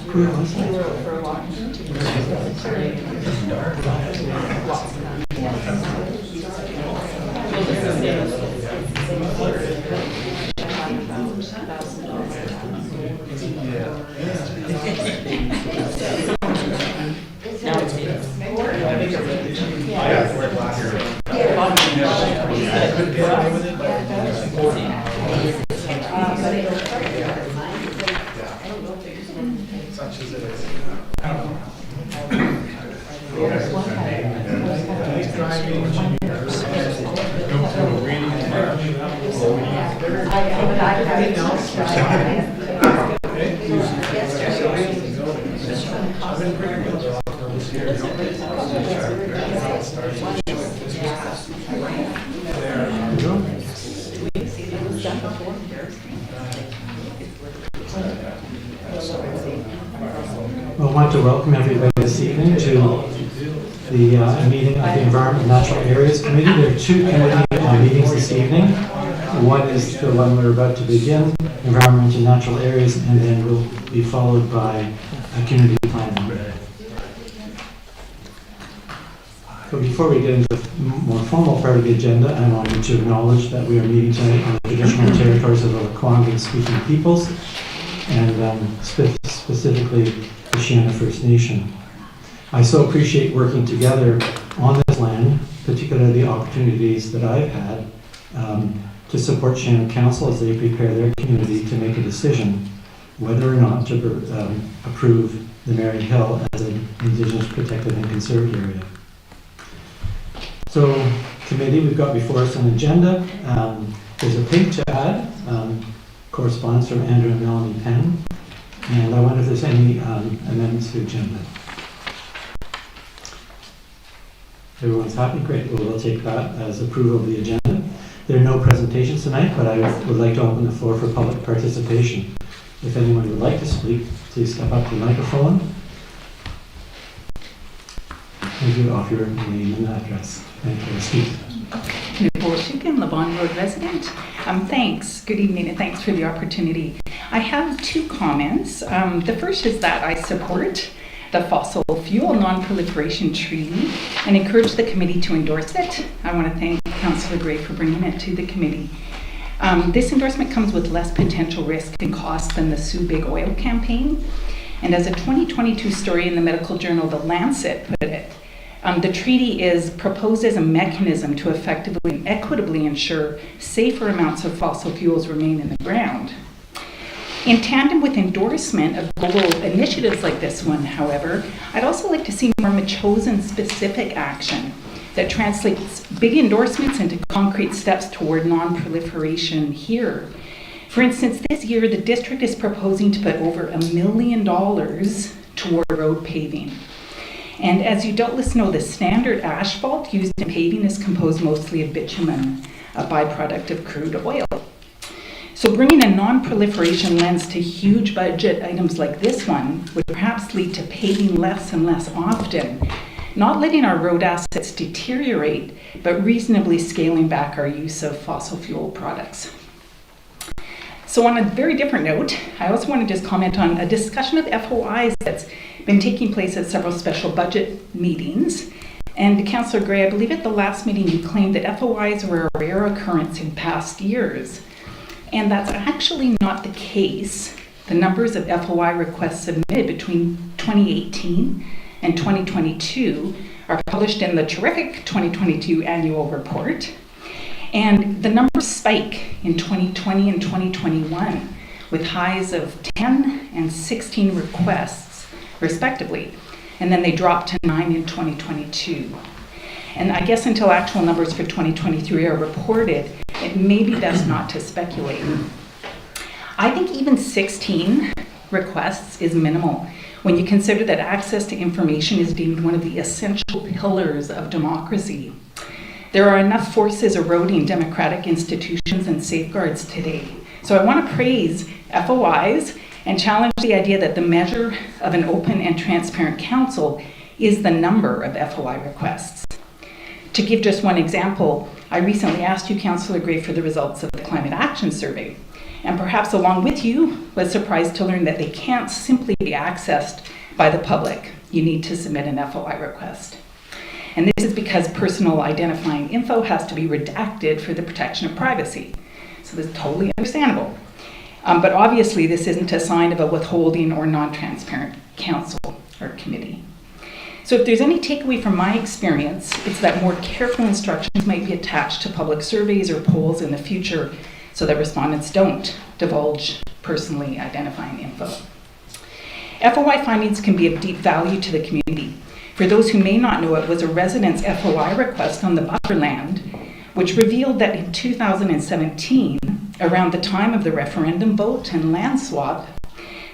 Who was it? Such as it is. Well, I want to welcome everybody this evening to the meeting of the Environment and Natural Areas Committee. There are two committee meetings this evening. One is the one we're about to begin, Environment and Natural Areas, and then will be followed by a community planning. So before we get into the more formal part of the agenda, I wanted to acknowledge that we are meeting tonight on the traditional territories of the Lekwungen-speaking peoples, and specifically the Shana First Nation. I so appreciate working together on this land, particularly the opportunities that I've had to support Shana Council as they prepare their community to make a decision whether or not to approve the Marion Hill as an Indigenous protected and conserved area. So, committee, we've got before us an agenda. There's a page to add, correspondence from Andrew and Melanie Penn. And I wonder if there's any amendments to the agenda. Everyone's happy? Great. Well, we'll take that as approval of the agenda. There are no presentations tonight, but I would like to open the floor for public participation. If anyone would like to speak, please step up to the microphone. And you off your name and address. Thank you. Speak. Nicole Schicken, Levon Road resident. Thanks. Good evening and thanks for the opportunity. I have two comments. The first is that I support the fossil fuel non-proliferation treaty and encourage the committee to endorse it. I want to thank Councillor Gray for bringing it to the committee. This endorsement comes with less potential risk and cost than the Sue Big Oil campaign. And as a 2022 story in the medical journal The Lancet put it, the treaty proposes a mechanism to effectively and equitably ensure safer amounts of fossil fuels remain in the ground. In tandem with endorsement of global initiatives like this one, however, I'd also like to see more chosen specific action that translates big endorsements into concrete steps toward non-proliferation here. For instance, this year the district is proposing to put over $1 million toward road paving. And as you doubtless know, the standard asphalt used in paving is composed mostly of bitumen, a byproduct of crude oil. So bringing a non-proliferation lens to huge budget items like this one would perhaps lead to paving less and less often, not letting our road assets deteriorate, but reasonably scaling back our use of fossil fuel products. So on a very different note, I also want to just comment on a discussion of FOIs that's been taking place at several special budget meetings. And Councillor Gray, I believe at the last meeting you claimed that FOIs were a rare occurrence in past years. And that's actually not the case. The numbers of FOI requests submitted between 2018 and 2022 are published in the terrific 2022 annual report. And the numbers spike in 2020 and 2021 with highs of 10 and 16 requests, respectively. And then they dropped to 9 in 2022. And I guess until actual numbers for 2023 are reported, it may be best not to speculate. I think even 16 requests is minimal when you consider that access to information is deemed one of the essential pillars of democracy. There are enough forces eroding democratic institutions and safeguards today. So I want to praise FOIs and challenge the idea that the measure of an open and transparent council is the number of FOI requests. To give just one example, I recently asked you, Councillor Gray, for the results of the Climate Action Survey. and perhaps along with you was surprised to learn that they can't simply be accessed by the public. You need to submit an FOI request. And this is because personal identifying info has to be redacted for the protection of privacy. So this is totally understandable. But obviously this isn't a sign of a withholding or non-transparent council or committee. So if there's any takeaway from my experience, it's that more careful instructions might be attached to public surveys or polls in the future so that respondents don't divulge personally identifying info. FOI findings can be of deep value to the community. For those who may not know, it was a resident's FOI request on the buffer land, which revealed that in 2017, around the time of the referendum vote and land swap,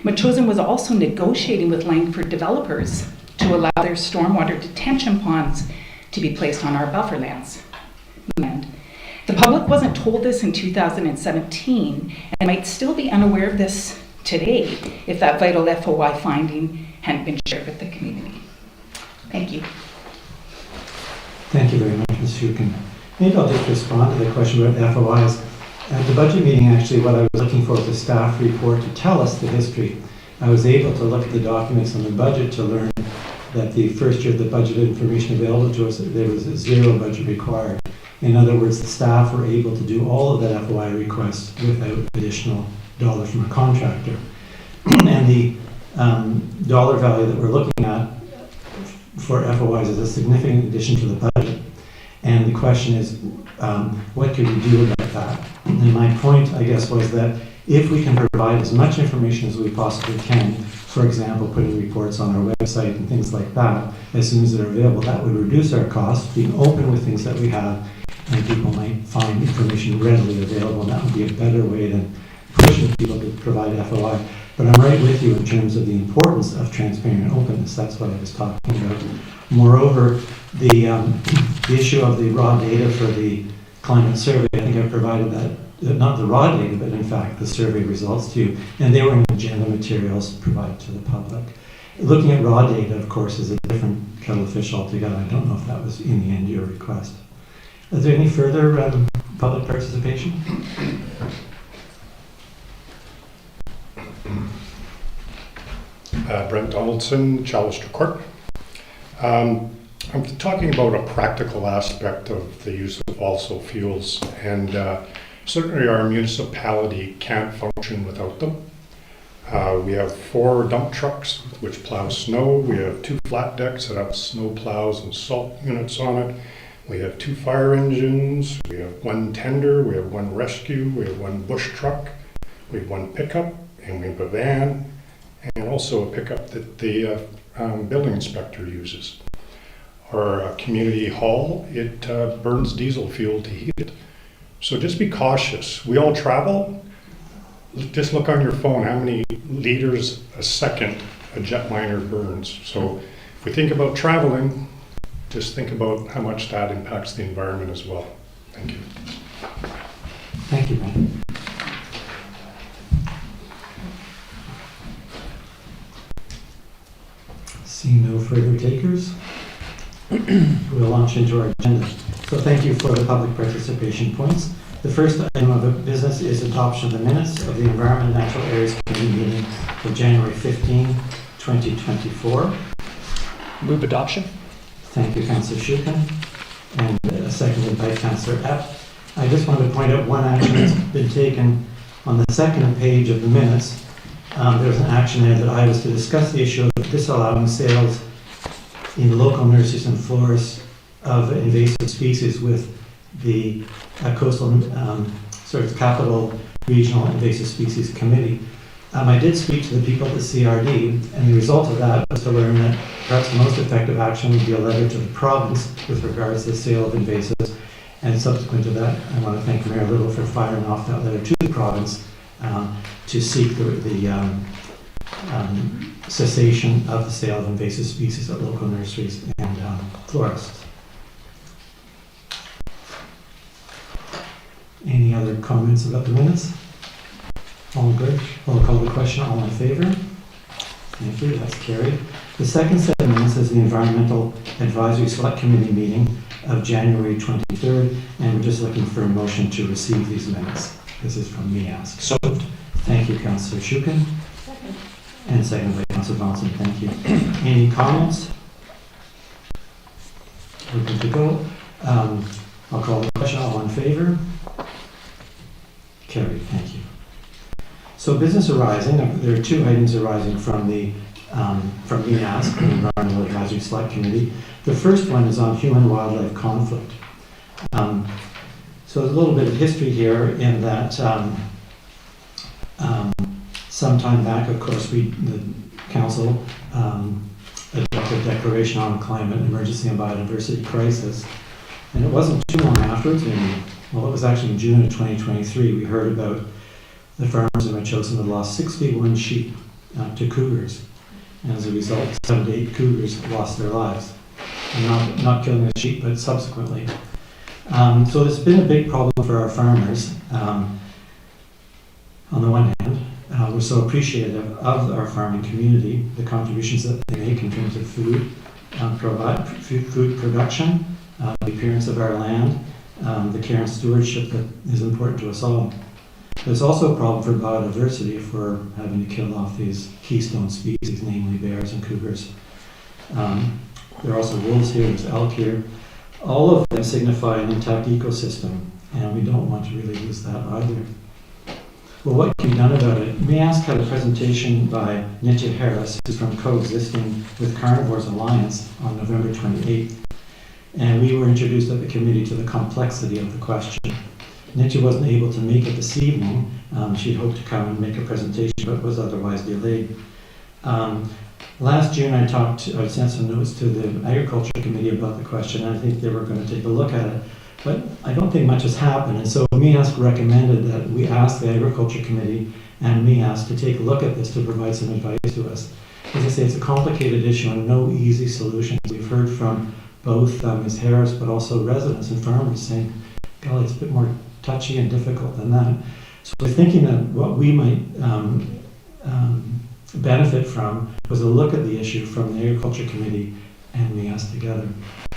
Metchosin was also negotiating with Langford developers to allow their stormwater detention ponds to be placed on our buffer land. The public wasn't told this in 2017 and might still be unaware of this today if that vital FOI finding hadn't been shared with the community. Thank you. Thank you very much, Ms. Shukin. Maybe I'll just respond to the question about FOIs. At the budget meeting, actually, what I was looking for was a staff report to tell us the history. I was able to look at the documents on the budget to learn that the first year the budget information available to us, there was a zero budget required. In other words, the staff were able to do all of that FOI request without additional dollars from a contractor. And the dollar value that we're looking at for FOIs is a significant addition to the budget. And the question is, what could we do about that? And my point, I guess, was that if we can provide as much information as we possibly can, for example, putting reports on our website and things like that, as soon as they're available, that would reduce our costs, being open with things that we have, and people might find information readily available, and that would be a better way than pushing people to provide FOI. But I'm right with you in terms of the importance of transparency and openness. That's what I was talking about. Moreover, the issue of the raw data for the climate survey, I think I provided that, not the raw data, but in fact the survey results to you, and they were in agenda materials provided to the public. Looking at raw data, of course, is a different kettle of fish altogether. I don't know if that was in the end your request. Is there any further public participation? Brent Donaldson, Chalister Court. I'm talking about a practical aspect of the use of fossil fuels, and certainly our municipality can't function without them. We have 4 dump trucks which plow snow. We have 2 flat decks that have snow plows and salt units on it. We have 2 fire engines. We have 1 tender. We have 1 rescue. We have 1 bush truck. We have 1 pickup, and we have a van, and also a pickup that the building inspector uses. Our community hall, it burns diesel fuel to heat it. So just be cautious. We all travel. Just look on your phone how many liters a second a jetliner burns. So if we think about traveling, just think about how much that impacts the environment as well. Thank you. Thank you, Ben. Seeing no further takers, we'll launch into our agenda. So thank you for the public participation points. The first item of business is adoption of the minutes of the Environment and Natural Areas Committee meeting of January 15, 2024. Move adoption. Thank you, Councillor Shukin, and seconded by Councillor Epp. I just wanted to point out one action that's been taken on the second page of the minutes. There's an action there that I was to discuss the issue of disallowing sales in local nurseries and florists of invasive species with the Coastal Capital Regional Invasive Species Committee. I did speak to the people at the CRD, and the result of that was to learn that perhaps the most effective action would be a letter to the province with regards to the sale of invasives. And subsequent to that, I want to thank Mayor Little for firing off that letter to the province to seek the cessation of the sale of invasive species at local nurseries and florists. Any other comments about the minutes? All good? I'll call the question. All in favor? Thank you. That's carried. The second set of minutes is the Environmental Advisory Select Committee meeting of January 23rd, and we're just looking for a motion to receive these minutes. This is from me asked. So moved. Thank you, Councillor Shukin. And seconded by Councillor Johnson. Thank you. Any comments? We're good to go. I'll call the question. All in favor? Carried. Thank you. So business arising, there are two items arising from the from EASC, the Environmental Advisory Select Committee. The first one is on human-wildlife conflict. So there's a little bit of history here in that some time back, of course, the Council adopted a declaration on climate emergency and biodiversity crisis. And it wasn't too long afterwards, it was actually in June of 2023, we heard about the farmers in Metchosin had lost 61 sheep to cougars. And as a result, 7 to 8 cougars lost their lives. And not killing the sheep, but subsequently. So it's been a big problem for our farmers. On the one hand, we're so appreciative of our farming community, the contributions that they make in terms of food, food production, the appearance of our land, the care and stewardship that is important to us all. There's also a problem for biodiversity if we're having to kill off these keystone species, namely bears and cougars. There are also wolves here, there's elk here. All of them signify an intact ecosystem, and we don't want to really lose that either. Well, what can be done about it? EASC had a presentation by Nitya Harris, who's from Coexisting with Carnivores Alliance, on November 28th. And we were introduced at the committee to the complexity of the question. Nitya wasn't able to make it this evening. She'd hoped to come and make a presentation, but was otherwise delayed. Last June, I sent some notes to the Agriculture Committee about the question, and I think they were going to take a look at it. But I don't think much has happened, and so EASC recommended that we ask the Agriculture Committee and EASC to take a look at this to provide some advice to us. As I say, it's a complicated issue and no easy solutions. We've heard from both Ms. Harris, but also residents and farmers saying, golly, it's a bit more touchy and difficult than that. So we're thinking that what we might benefit from was a look at the issue from the Agriculture Committee and EASC together.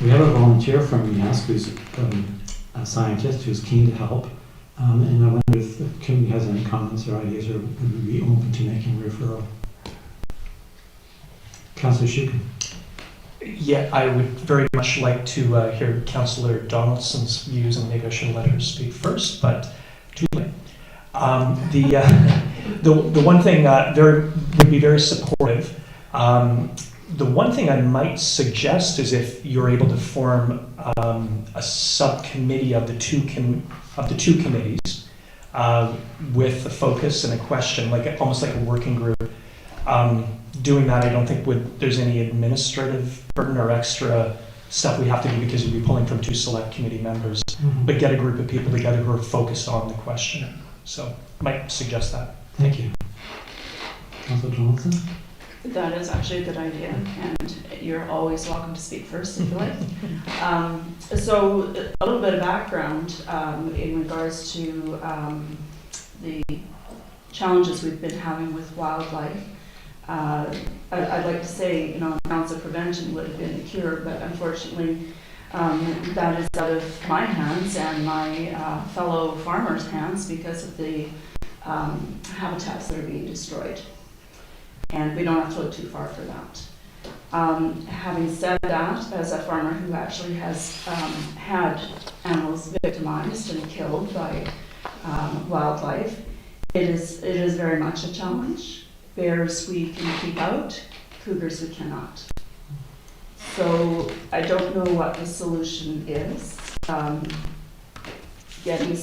We have a volunteer from EASC who's a scientist who's keen to help, and I wonder if the committee has any comments or ideas, or would we be open to making a referral. Councillor Shukin. Yeah, I would very much like to hear Councillor Donaldson's views, and maybe I should let her speak first, but too late. The one thing would be very supportive. The one thing I might suggest is if you're able to form a subcommittee of the two committees with a focus and a question, almost like a working group. Doing that, I don't think there's any administrative burden or extra stuff we have to do because you'd be pulling from two select committee members, but get a group of people together who are focused on the question. So I might suggest that. Thank you. Councillor Johnson? That is actually a good idea, and you're always welcome to speak first if you like. So a little bit of background in regards to the challenges we've been having with wildlife. I'd like to say, an ounce of prevention would have been the cure, but unfortunately that is out of my hands and my fellow farmers' hands because of the habitats that are being destroyed. And we don't have to look too far for that. Having said that, as a farmer who actually has had animals victimized and killed by wildlife, it is very much a challenge. Bears we can keep out, cougars we cannot. So I don't know what the solution is. Getting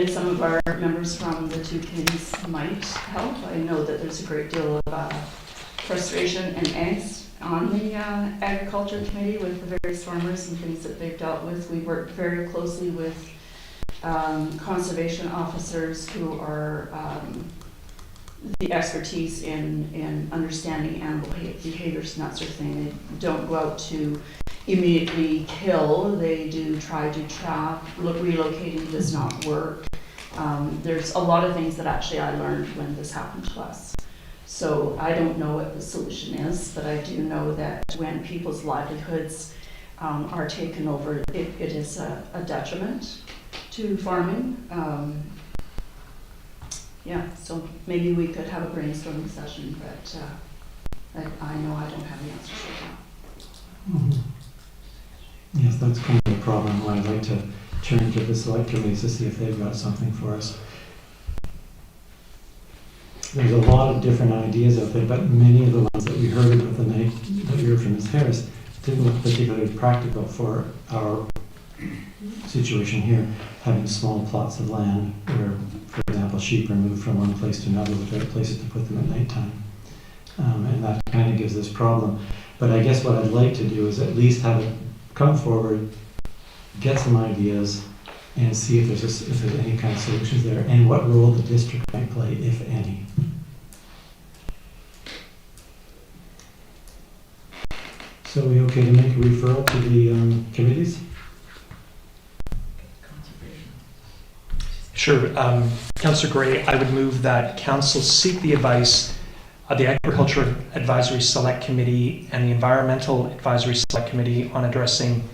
some of our members from the two committees might help. I know that there's a great deal of frustration and angst on the Agriculture Committee with the various farmers and things that they've dealt with. We work very closely with conservation officers who are the expertise in understanding animal behaviors and that sort of thing. They don't go out to immediately kill, they do try to trap. Relocating does not work. There's a lot of things that actually I learned when this happened to us. So I don't know what the solution is, but I do know that when people's livelihoods are taken over, it is a detriment to farming. yeah, so maybe we could have a brainstorming session, but I know I don't have the answers right now. Mhm. Yes, that's kind of the problem. I'd like to turn to the select committees to see if they've got something for us. There's a lot of different ideas out there, but many of the ones that we heard about the night that we heard from Ms. Harris didn't look particularly practical for our situation here, having small plots of land where, for example, sheep are moved from one place to another without places to put them at nighttime. And that kind of gives this problem. But I guess what I'd like to do is at least have it come forward, get some ideas, and see if there's any kind of solutions there, and what role the district might play, if any. So are we okay to make a referral to the committees? Sure. Councillor Gray, I would move that council seek the advice of the Agriculture Advisory Select Committee and the Environmental Advisory Select Committee on addressing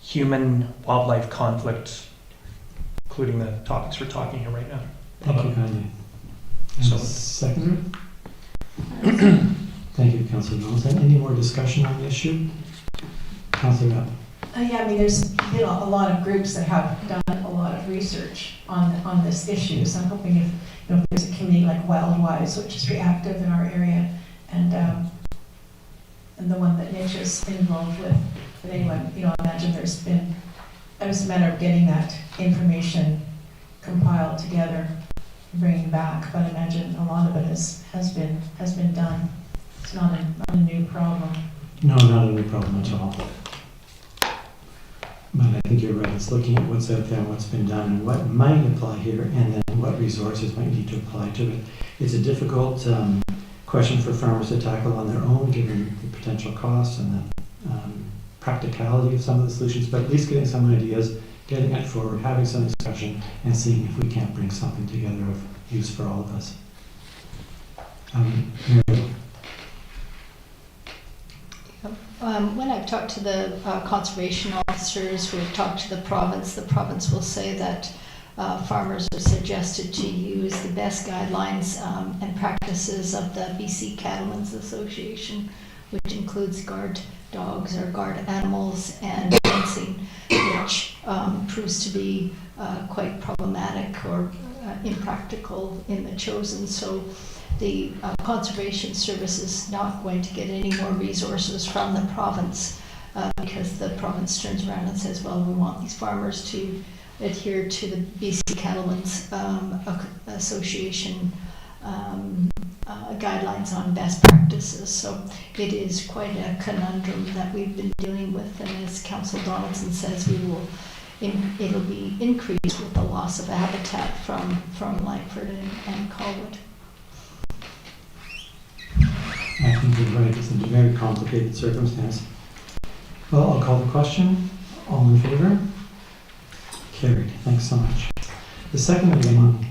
human-wildlife conflict, including the topics we're talking here right now. Thank you kindly. So- Seconder? Thank you, Councillor Johnson. Any more discussion on the issue? Councillor Knapp. Yeah, I mean, there's a lot of groups that have done a lot of research on this issue. So I'm hoping if there's a committee like Wildwise, which is very active in our area, and the one that Mitch is involved with. But anyway, I imagine there's been. It was a matter of getting that information compiled together, bringing back. But I imagine a lot of it has been done. It's not a new problem. No, not a new problem at all. But I think you're right. It's looking at what's out there and what's been done and what might apply here, and then what resources might need to apply to it. It's a difficult question for farmers to tackle on their own, given the potential costs and the practicality of some of the solutions, but at least getting some ideas, getting it forward, having some discussion, and seeing if we can't bring something together of use for all of us. Muriel? When I've talked to the conservation officers, we've talked to the province will say that farmers are suggested to use the best guidelines and practices of the BC Cattlemen's Association, which includes guard dogs or guard animals and fencing, which proves to be quite problematic or impractical in the chosen. So the Conservation Service is not going to get any more resources from the province because the province turns around and says, well, we want these farmers to adhere to the BC Cattlemen's Association guidelines on best practices. So it is quite a conundrum that we've been dealing with, and as Councillor Donaldson says, it'll be increased with the loss of habitat from Langford and Colwood. I think you're right. It's a very complicated circumstance. Well, I'll call the question. All in favor? Carried. Thanks so much. The second item on,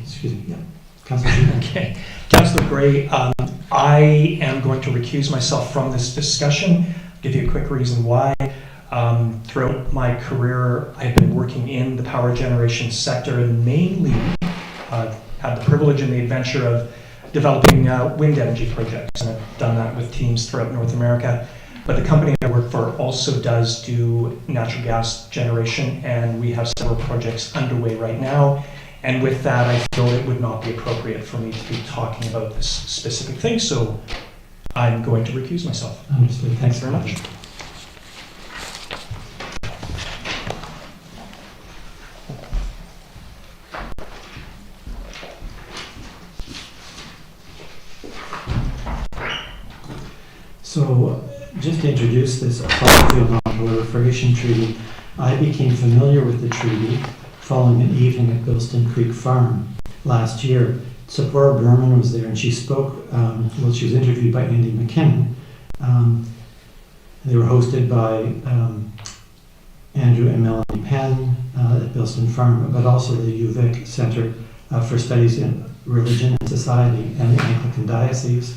Councillor Sheehan. Okay. Councillor Gray, I am going to recuse myself from this discussion. I'll give you a quick reason why. Throughout my career, I've been working in the power generation sector and mainly had the privilege and the adventure of developing wind energy projects. And I've done that with teams throughout North America. But the company I work for also does do natural gas generation, and we have several projects underway right now. And with that, I feel it would not be appropriate for me to be talking about this specific thing, so I'm going to recuse myself. Understood. Thanks very much. So, just to introduce this Fossil Fuel Non-Proliferation Treaty, I became familiar with the treaty following an evening at Bilston Creek Farm last year. Sephora Berman was there, and she spoke, she was interviewed by Andy McKinnon. They were hosted by Andrew and Melanie Penn at Bilston Farm, but also the UVic Center for Studies in Religion and Society and the Anglican Diocese.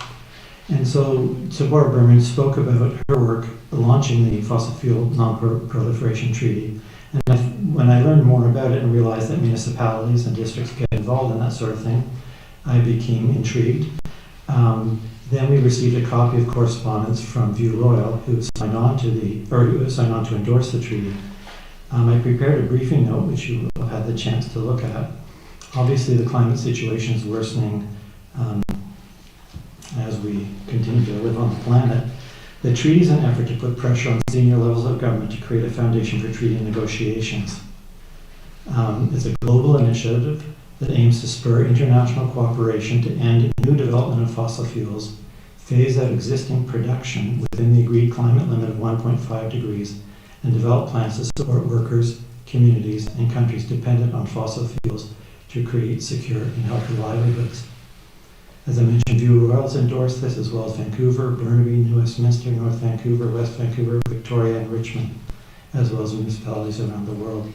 And so Sephora Berman spoke about her work launching the Fossil Fuel Non-Proliferation Treaty. And when I learned more about it and realized that municipalities and districts get involved in that sort of thing, I became intrigued. Then we received a copy of correspondence from View Royal, who signed on to endorse the treaty. I prepared a briefing note, which you have had the chance to look at. Obviously, the climate situation is worsening as we continue to live on the planet. The treaty is an effort to put pressure on senior levels of government to create a foundation for treaty negotiations. It's a global initiative that aims to spur international cooperation to end new development of fossil fuels, phase out existing production within the agreed climate limit of 1.5 degrees, and develop plans to support workers, communities, and countries dependent on fossil fuels to create secure and healthy livelihoods. As I mentioned, View Royals endorsed this, as well as Vancouver, Burnaby, New Westminster, North Vancouver, West Vancouver, Victoria, and Richmond, as well as municipalities around the world.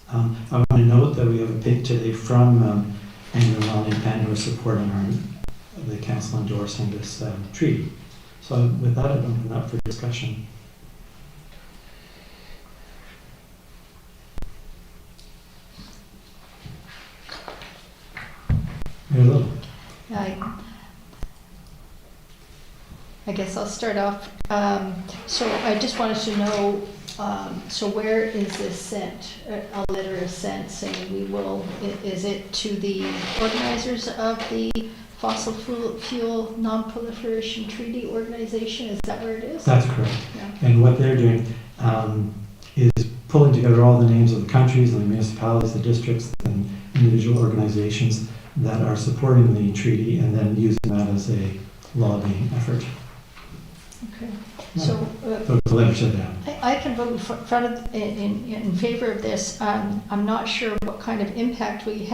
I want to note that we have a pick today from Anglo Melanie Penn, who is supporting the council endorsing this treaty. So with that, I'd open up for discussion. Mary Lou. I guess I'll start off. So I just wanted to know, so where is this sent? A letter is sent saying we will, is it to the organizers of the Fossil Fuel Non-Proliferation Treaty Organization? Is that where it is? That's correct. Yeah. And what they're doing is pulling together all the names of the countries and the municipalities, the districts, and individual organizations that are supporting the treaty, and then using that as a lobbying effort. Okay. So The letter said that. I can vote in favor of this. I'm not sure what kind of impact we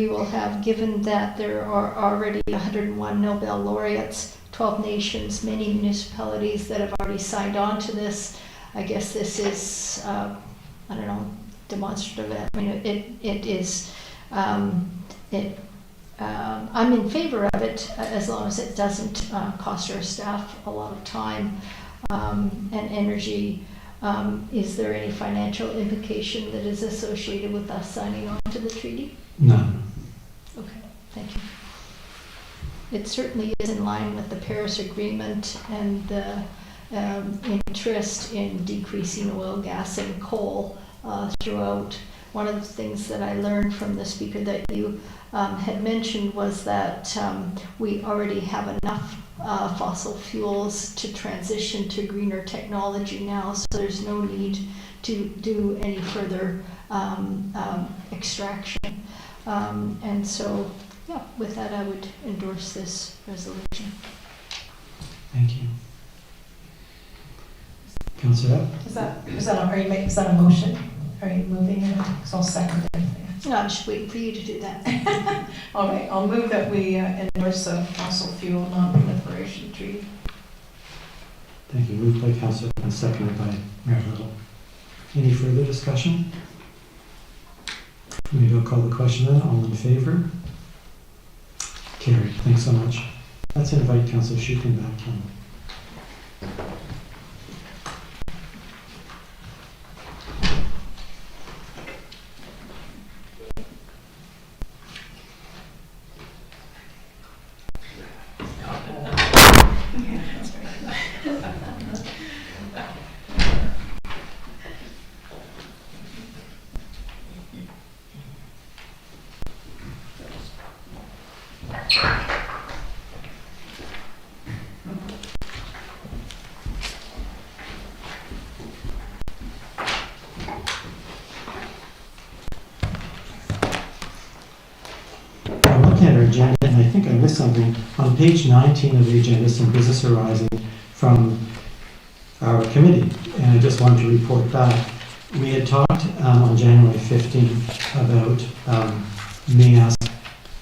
will have, given that there are already 101 Nobel laureates, 12 nations, many municipalities that have already signed on to this. I guess this is, demonstrative. I mean, it is. I'm in favor of it as long as it doesn't cost our staff a lot of time and energy. Is there any financial implication that is associated with us signing on to the treaty? None. Okay, thank you. It certainly is in line with the Paris Agreement and the interest in decreasing oil, gas, and coal throughout. One of the things that I learned from the speaker that you had mentioned was that we already have enough fossil fuels to transition to greener technology now, so there's no need to do any further extraction. And so, yeah, with that, I would endorse this resolution. Thank you. Councillor? Is that a motion? Are you moving it? So I'll second it. No, I'm just waiting for you to do that. All right, I'll move that we endorse the fossil fuel non-proliferation treaty. Thank you. Moved by Councillor and seconded by Mayor Little. Any further discussion? Maybe I'll call the question then. All in favor? Carried. Thanks so much. Let's invite Councillor Shukin back in. Agenda, and I think I missed something. On page 19 of the agenda, some business arising from our committee, and I just wanted to report back. We had talked on January 15th about MIAS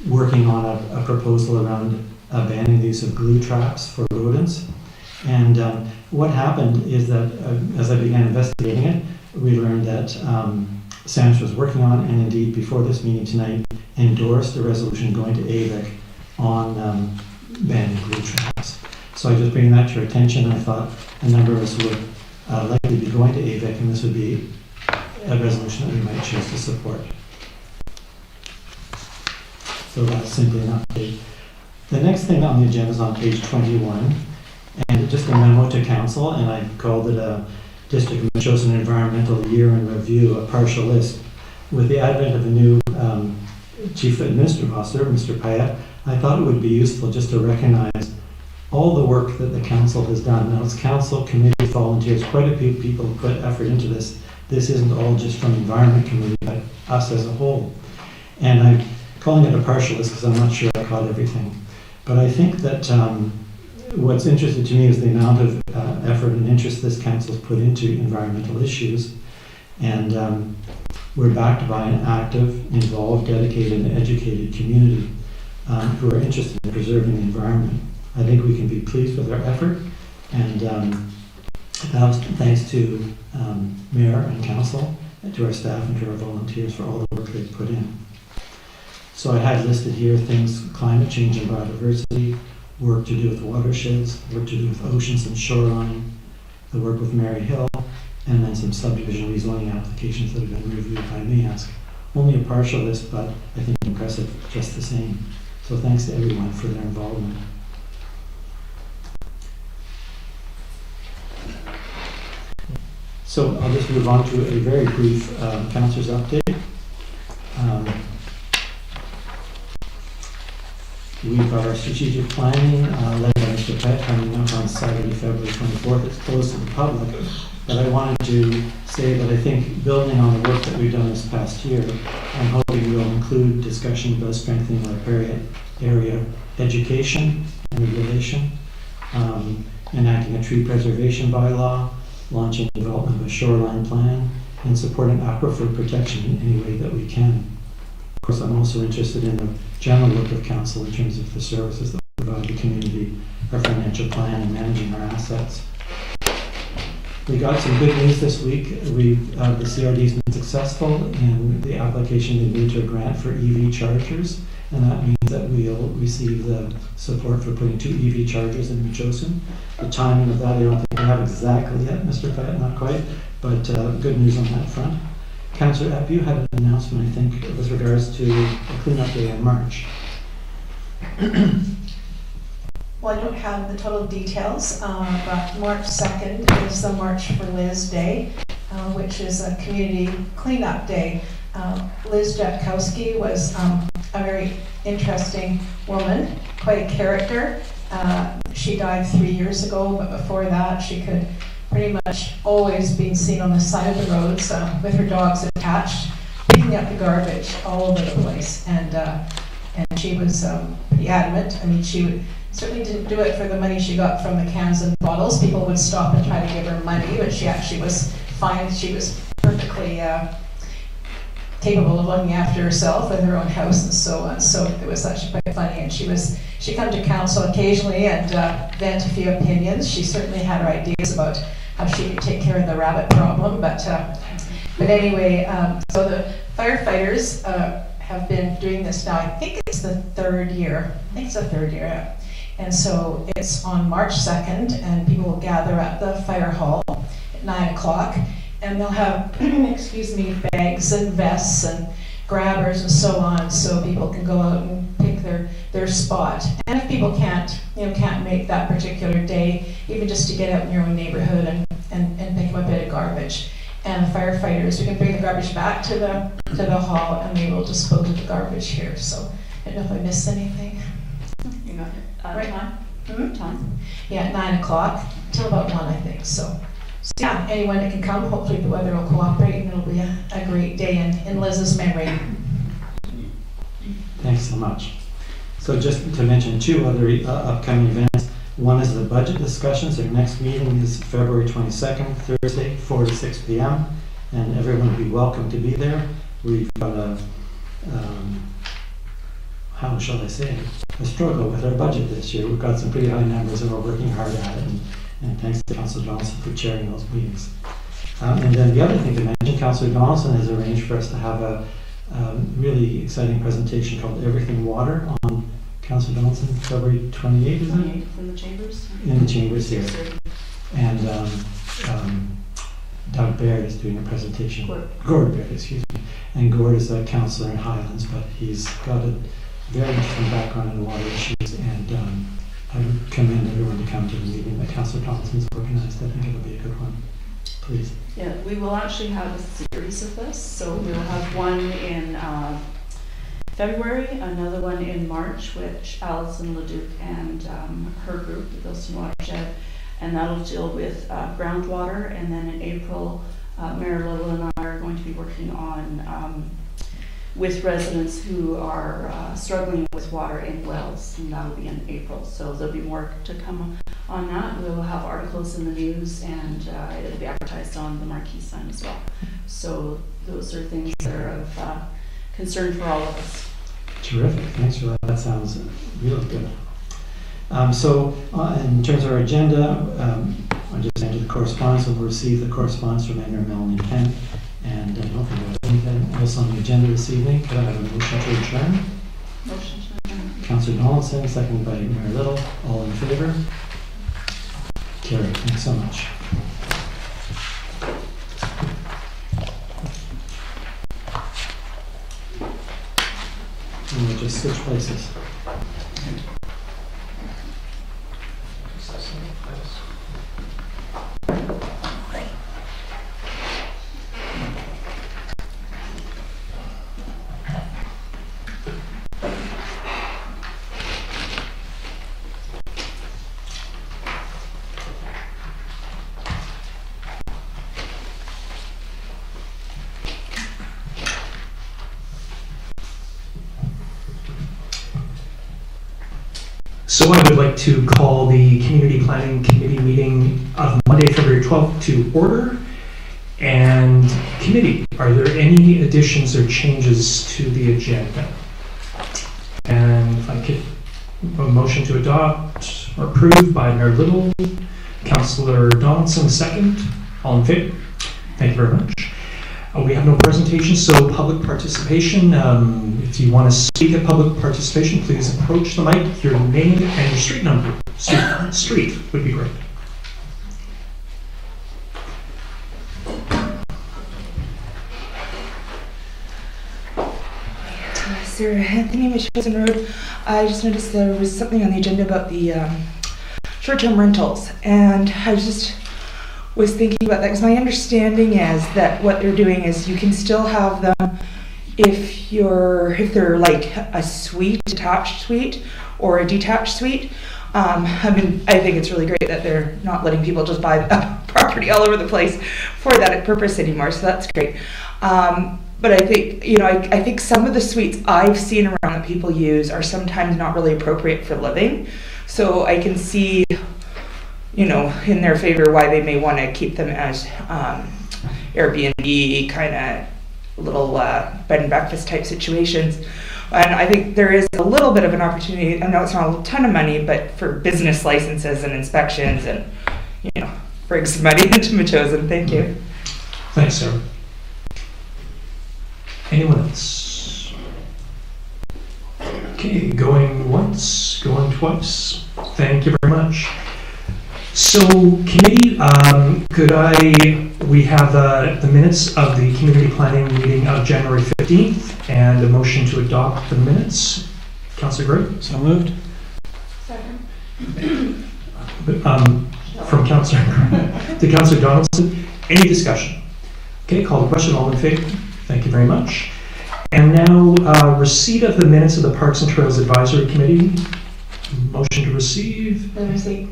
working on a proposal around banning the use of glue traps for rodents. And what happened is that as I began investigating it, we learned that SAMHSA was working on, and indeed before this meeting tonight, endorsed a resolution going to AVIC on banning glue traps. So I just bring that to your attention. I thought a number of us would likely be going to AVIC, and this would be a resolution that we might choose to support. So that's simply an update. The next thing on the agenda is on page 21, and just a memo to council, and I called it a District of Metchosin Environmental Year in Review, a partial list. With the advent of a new Chief Administrative Officer, Mr. Payette, I thought it would be useful just to recognize all the work that the council has done. Now, it's council, committee, volunteers, quite a few people put effort into this. This isn't all just from Environment Committee, but us as a whole. And I'm calling it a partial list because I'm not sure I caught everything. But I think that what's interesting to me is the amount of effort and interest this council's put into environmental issues. And we're backed by an active, involved, dedicated, and educated community who are interested in preserving the environment. I think we can be pleased with our effort, and thanks to Mayor and Council, and to our staff and to our volunteers for all the work they've put in. So I had listed here things: climate change and biodiversity, work to do with watersheds, work to do with oceans and shoreline, the work with Mary Hill, and then some subdivision rezoning applications that have been reviewed by MASC. Only a partial list, but I think impressive just the same. So thanks to everyone for their involvement. So I'll just move on to a very brief councillor's update. We've got our strategic planning led by Mr. Pett coming up on Saturday, February 24th. It's closed to the public, but I wanted to say that I think building on the work that we've done this past year, I'm hoping we'll include discussion about strengthening our area education and regulation, enacting a tree preservation bylaw, launching development of a shoreline plan, and supporting aquifer protection in any way that we can. Of course, I'm also interested in the general look of council in terms of the services that we provide the community, our financial plan, and managing our assets. We got some good news this week. The CRD's been successful in the application they made to a grant for EV chargers, and that means that we'll receive the support for putting 2 EV chargers in Metchosin. The timing of that I don't think we have exactly yet, Mr. Pett, not quite, but good news on that front. Councillor Epp, you had an announcement, I think, with regards to a cleanup day in March. Well, I don't have the total details, but March 2nd is the March for Liz Day, which is a community cleanup day. Liz Jatkowski was a very interesting woman, quite a character. She died 3 years ago, but before that she could pretty much always be seen on the side of the roads with her dogs attached, picking up the garbage all over the place. And she was pretty adamant. I mean, she certainly didn't do it for the money she got from the cans and bottles. People would stop and try to give her money, but she actually was fine. She was perfectly capable of looking after herself with her own house and so on. So it was actually quite funny. And she come to council occasionally and vent a few opinions. She certainly had her ideas about how she could take care of the rabbit problem. But anyway, so the firefighters have been doing this now. I think it's the 3rd year. Yeah. And so it's on March 2nd, and people will gather at the fire hall at 9 o'clock. And they'll have, bags and vests and grabbers and so on, so people can go out and pick their spot. And if people can't make that particular day, even just to get out in your own neighborhood and pick up a bit of garbage. And the firefighters, you can bring the garbage back to the hall, and they will dispose of the garbage here. So I don't know if I missed anything. You got it. Right. Time? Mm-hmm. Time? Yeah, at 9 o'clock till about 1, I think. So yeah, anyone that can come, hopefully the weather will cooperate, and it'll be a great day in Liz's memory. Thanks so much. So just to mention 2 other upcoming events. One is the budget discussions. Our next meeting is February 22nd, Thursday, 4 to 6 p.m. And everyone will be welcome to be there. We've got a struggle with our budget this year. We've got some pretty high numbers and we're working hard at it. And thanks to Councillor Donaldson for chairing those meetings. And then the other thing to mention, Councillor Donaldson has arranged for us to have a really exciting presentation called Everything Water on Councillor Donaldson, February 28th, isn't it? 28th in the chambers? In the chambers here. And Doug Baird is doing a presentation. Gord Baird, excuse me. And Gord is a councillor in Highlands, but he's got a very interesting background in water issues, and I would commend everyone to come to the meeting that Councillor Thompson's organized. I think it'll be a good one. Please. Yeah, we will actually have a series of this. So we will have one in February, another one in March, which Alison Leduc and her group, the Bilston Watershed, and that'll deal with groundwater. And then in April, Mayor Little and I are going to be working on with residents who are struggling with water in wells, and that'll be in April. So there'll be more to come on that. We will have articles in the news, and it'll be advertised on the Marquee sign as well. So those are things that are of concern for all of us. Terrific, thanks for that. That sounds really good. So in terms of our agenda, I just entered the correspondence. We'll receive the correspondence from Mayor Melanie Kent, and I don't think there's anything else on the agenda this evening. Could I have a motion to adjourn? Motion to adjourn. Councillor Donaldson, seconded by Mayor Little. All in favor? Carried. Thanks so much. And we'll just switch places. So I would like to call the Community Planning Committee meeting of Monday, February 12th to order. And committee, are there any additions or changes to the agenda? And if I could, a motion to adopt or approve by Mayor Little, Councillor Donaldson, second. All in favor? Thank you very much. We have no presentation, so public participation. If you want to speak at public participation, please approach the mic, your name and your street number. Street would be great. Sir Anthony, Michigan Road. I just noticed there was something on the agenda about the short-term rentals, and I just was thinking about that because my understanding is that what they're doing is you can still have them if they're like a suite, attached suite, or a detached suite. I think it's really great that they're not letting people just buy property all over the place for that purpose anymore. So that's great. But I think, I think some of the suites I've seen around that people use are sometimes not really appropriate for living. So I can see, in their favor why they may want to keep them as Airbnb kind of little bed and breakfast type situations. And I think there is a little bit of an opportunity. I know it's not a ton of money, but for business licenses and inspections and, bring some money into Metchosin. Thank you. Thanks, Sarah. Anyone else? Okay, going once, going twice. Thank you very much. So, committee, we have the minutes of the community planning meeting of January 15th and a motion to adopt the minutes. Councillor Gray? So moved. Second. From Councillor Gray to Councillor Donaldson. Any discussion? Okay, call the question. All in favor? Thank you very much. And now, receipt of the minutes of the Parks and Trails Advisory Committee. Motion to receive. The receipt.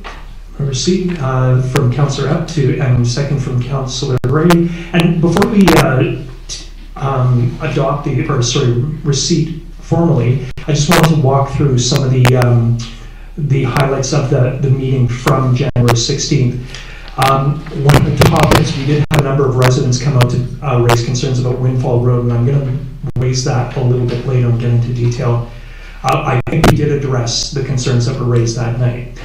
A receipt from Councillor Epp and second from Councillor Gray. And before we adopt receipt formally, I just wanted to walk through some of the highlights of the meeting from January 16th. One of the topics, we did have a number of residents come out to raise concerns about Windfall Road, and I'm going to raise that a little bit later and get into detail. I think we did address the concerns that were raised that night.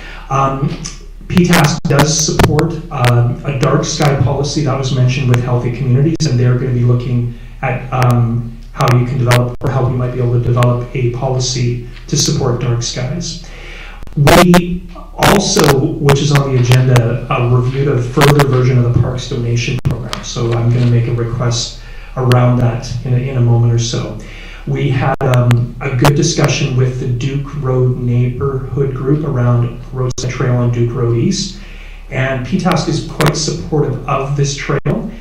PTASC does support a dark sky policy that was mentioned with Healthy Communities, and they're going to be looking at how you can develop, or how we might be able to develop a policy to support dark skies. We also, which is on the agenda, reviewed a further version of the Parks Donation Program. So I'm going to make a request around that in a moment or so. We had a good discussion with the Duke Road neighborhood group around Roadside Trail on Duke Road East, and PTASC is quite supportive of this trail.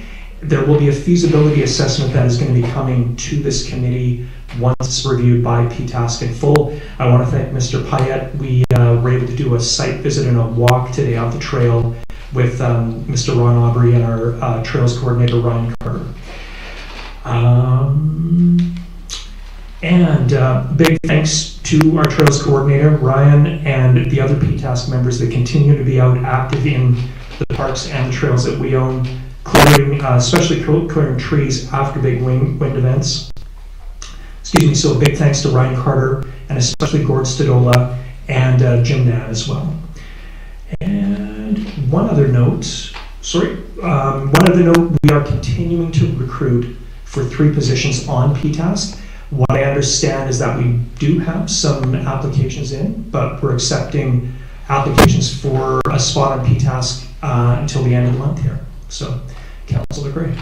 There will be a feasibility assessment that is going to be coming to this committee once it's reviewed by PTASC in full. I want to thank Mr. Payette. We were able to do a site visit and a walk today of the trail with Mr. Ron Aubry and our Trails Coordinator, Ryan Carter. And big thanks to our Trails Coordinator, Ryan, and the other PTASC members that continue to be out active in the parks and the trails that we own, clearing, especially clearing trees after big wind events. Excuse me, so a big thanks to Ryan Carter and especially Gord Stadola and Jim Nadd as well. And one other note, we are continuing to recruit for 3 positions on PTASC. What I understand is that we do have some applications in, but we're accepting applications for a spot on PTASC until the end of the month here. So, Councillor Gray.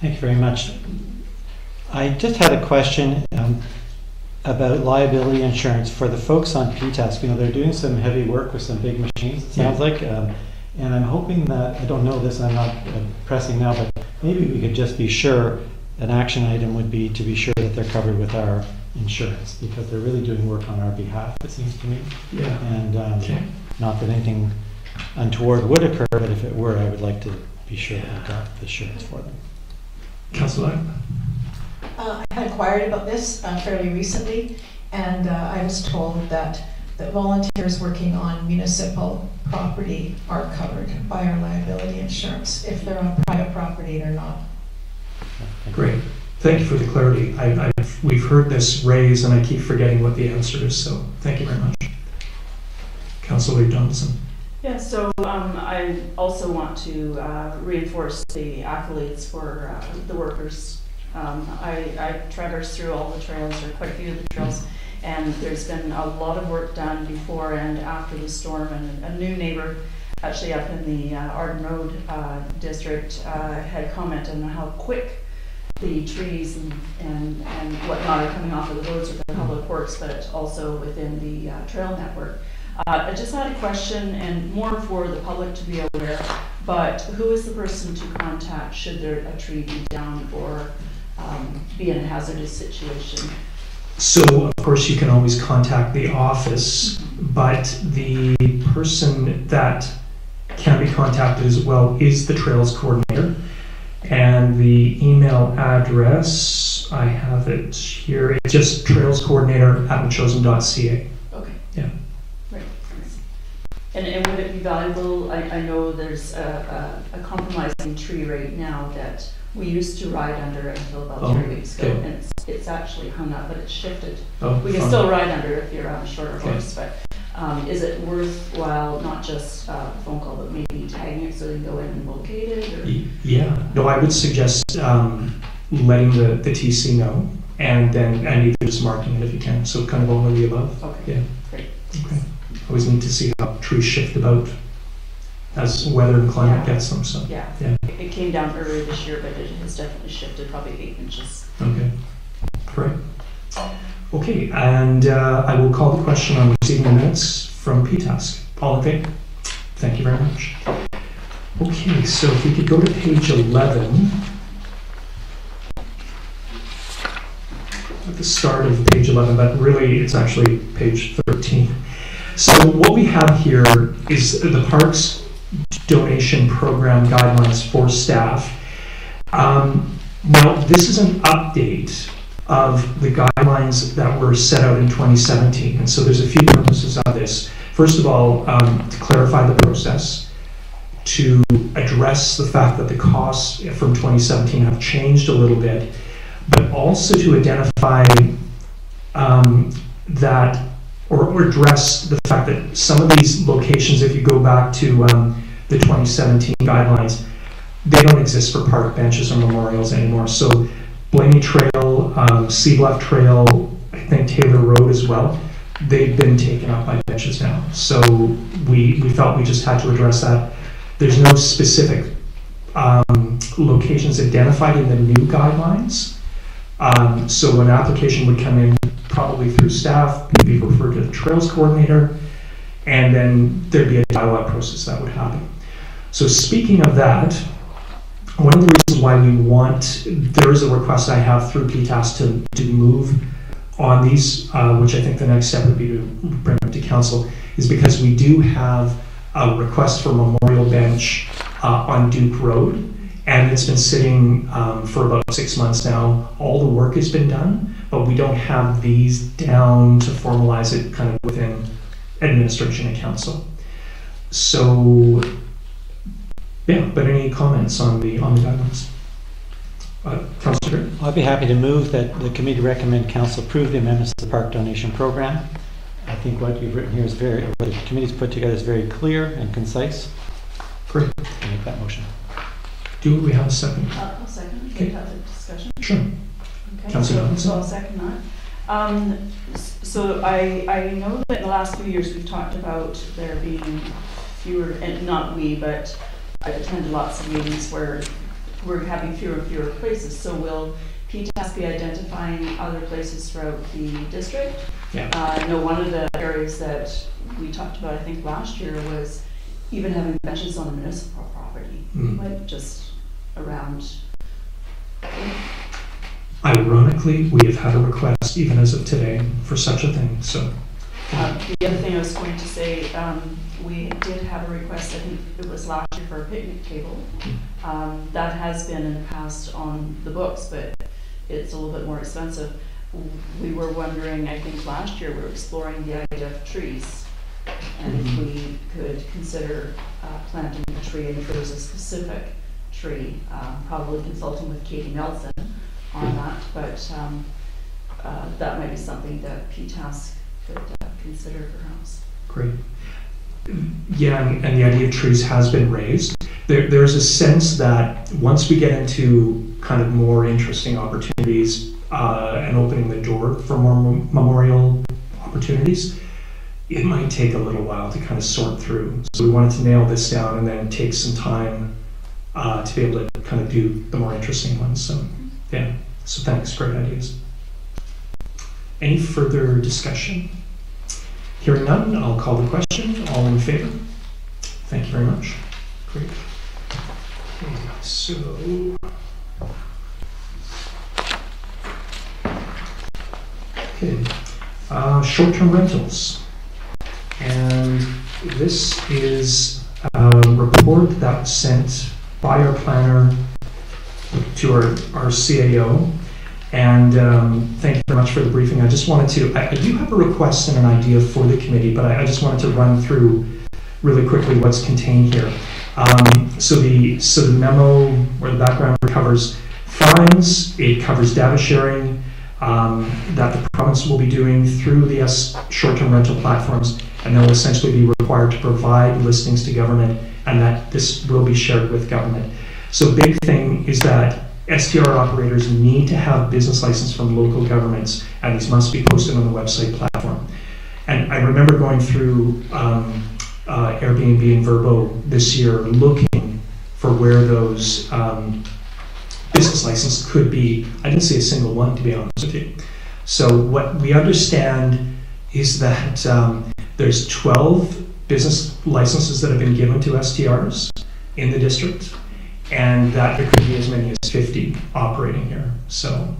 Thank you very much. I just had a question about liability insurance for the folks on PTASC. You know, they're doing some heavy work with some big machines, it sounds like, and I'm hoping that, I don't know this, I'm not pressing now, but maybe we could just be sure. An action item would be to be sure that they're covered with our insurance, because they're really doing work on our behalf, it seems to me. Yeah. And not that anything untoward would occur, but if it were, I would like to be sure that we got the insurance for them. Councillor. I had inquired about this fairly recently, and I was told that volunteers working on municipal property are covered by our liability insurance if they're on private property or not. Great. Thank you for the clarity. We've heard this raised, and I keep forgetting what the answer is, so thank you very much. Councillor Johnson. Yeah, so I also want to reinforce the accolades for the workers. I traversed through all the trails, or quite a few of the trails, and there's been a lot of work done before and after the storm, and a new neighbor actually up in the Arden Road district had commented on how quick the trees and whatnot are coming off of the roads with the public works, but also within the trail network. I just had a question, and more for the public to be aware, but who is the person to contact should there a tree be down or be in a hazardous situation? So, of course, you can always contact the office, but the person that can be contacted as well is the Trails Coordinator. And the email address, I have it here, it's just trailscoordinator@machosen.ca. Okay. Yeah. Right, thanks. And would it be valuable, I know there's a compromising tree right now that we used to ride under until about 3 weeks ago, okay. and it's actually hung up, but it's shifted. Oh, We can fine. still ride under if you're on a shorter Okay. horse, but is it worthwhile, not just a phone call, but maybe tagging it so they can go in and locate it? Or? Yeah, no, I would suggest letting the TC know, and either just marking it if you can, so kind of all of the above. Okay, Yeah. great. Okay. Always need to see how trees shift about as weather and climate gets them, so. Yeah. Yeah. It came down earlier this year, but it has definitely shifted, probably 8 inches. Okay, great. Okay, and I will call the question on receiving the minutes from PTASC. All in favor? Thank you very much. Okay, so if we could go to page 11. At the start of page 11, but really it's actually page 13. So what we have here is the Parks Donation Program Guidelines for staff. Now, this is an update of the guidelines that were set out in 2017, and so there's a few purposes of this. First of all, to clarify the process, to address the fact that the costs from 2017 have changed a little bit, but also to identify that, or address the fact that some of these locations, if you go back to the 2017 guidelines, they don't exist for park benches or memorials anymore. So Blaney Trail, Sea Bluff Trail, I think Taylor Road as well, they've been taken up by benches now. So we felt we just had to address that. There's no specific locations identified in the new guidelines, So an application would come in probably through staff, be referred to the trails coordinator, and then there'd be a dialogue process that would happen. So speaking of that, one of the reasons why there is a request I have through PTAS to move on these, which I think the next step would be to bring them to council, is because we do have a request for memorial bench on Duke Road, and it's been sitting for about 6 months now. All the work has been done, but we don't have these down to formalize it kind of within administration and council. So, yeah, but any comments on the guidelines? Councillor? I'd be happy to move that the committee recommend council approve the amendments to the park donation program. I think what you've written here is what the committee's put together is very clear and concise. Great. I'll make that motion. Do we have a second? I'll second. Okay. We have a discussion. Sure. Okay, Councillor so Robinson? I'll second that. So I know that in the last few years we've talked about there being fewer, and not we, but I've attended lots of meetings where we're having fewer and fewer places. So will PTAS be identifying other places throughout the district? Yeah. I know one of the areas that we talked about, I think last year, was even having benches on the municipal property, like just around. Ironically, we have had a request, even as of today, for such a thing, so. The other thing I was going to say, we did have a request, I think it was last year, for a picnic table. That has been in the past on the books, but it's a little bit more expensive. We were wondering, I think last year, we were exploring the idea of trees. And if we could consider planting a tree, and if there was a specific tree, probably consulting with Katie Nelson on that, but that might be something that PTAS could consider perhaps. Great. Yeah, and the idea of trees has been raised. There's a sense that once we get into kind of more interesting opportunities and opening the door for more memorial opportunities, it might take a little while to kind of sort through. So we wanted to nail this down and then take some time to be able to kind of do the more interesting ones. So yeah, so thanks, great ideas. Any further discussion? Hearing none, I'll call the question. All in favor? Thank you very much. Great. Okay, so short-term rentals. And this is a report that was sent by our planner to our CAO. And thank you very much for the briefing. I just wanted to, I do have a request and an idea for the committee, but I just wanted to run through really quickly what's contained here. So the memo or the background covers fines, it covers data sharing that the province will be doing through the short-term rental platforms, and they'll essentially be required to provide listings to government, and that this will be shared with government. So big thing is that STR operators need to have business license from local governments, and these must be posted on the website platform. And I remember going through Airbnb and Vrbo this year looking for where those business licenses could be. I didn't see a single one, to be honest with you. So what we understand is that there's 12 business licenses that have been given to STRs in the district, and that there could be as many as 50 operating here. So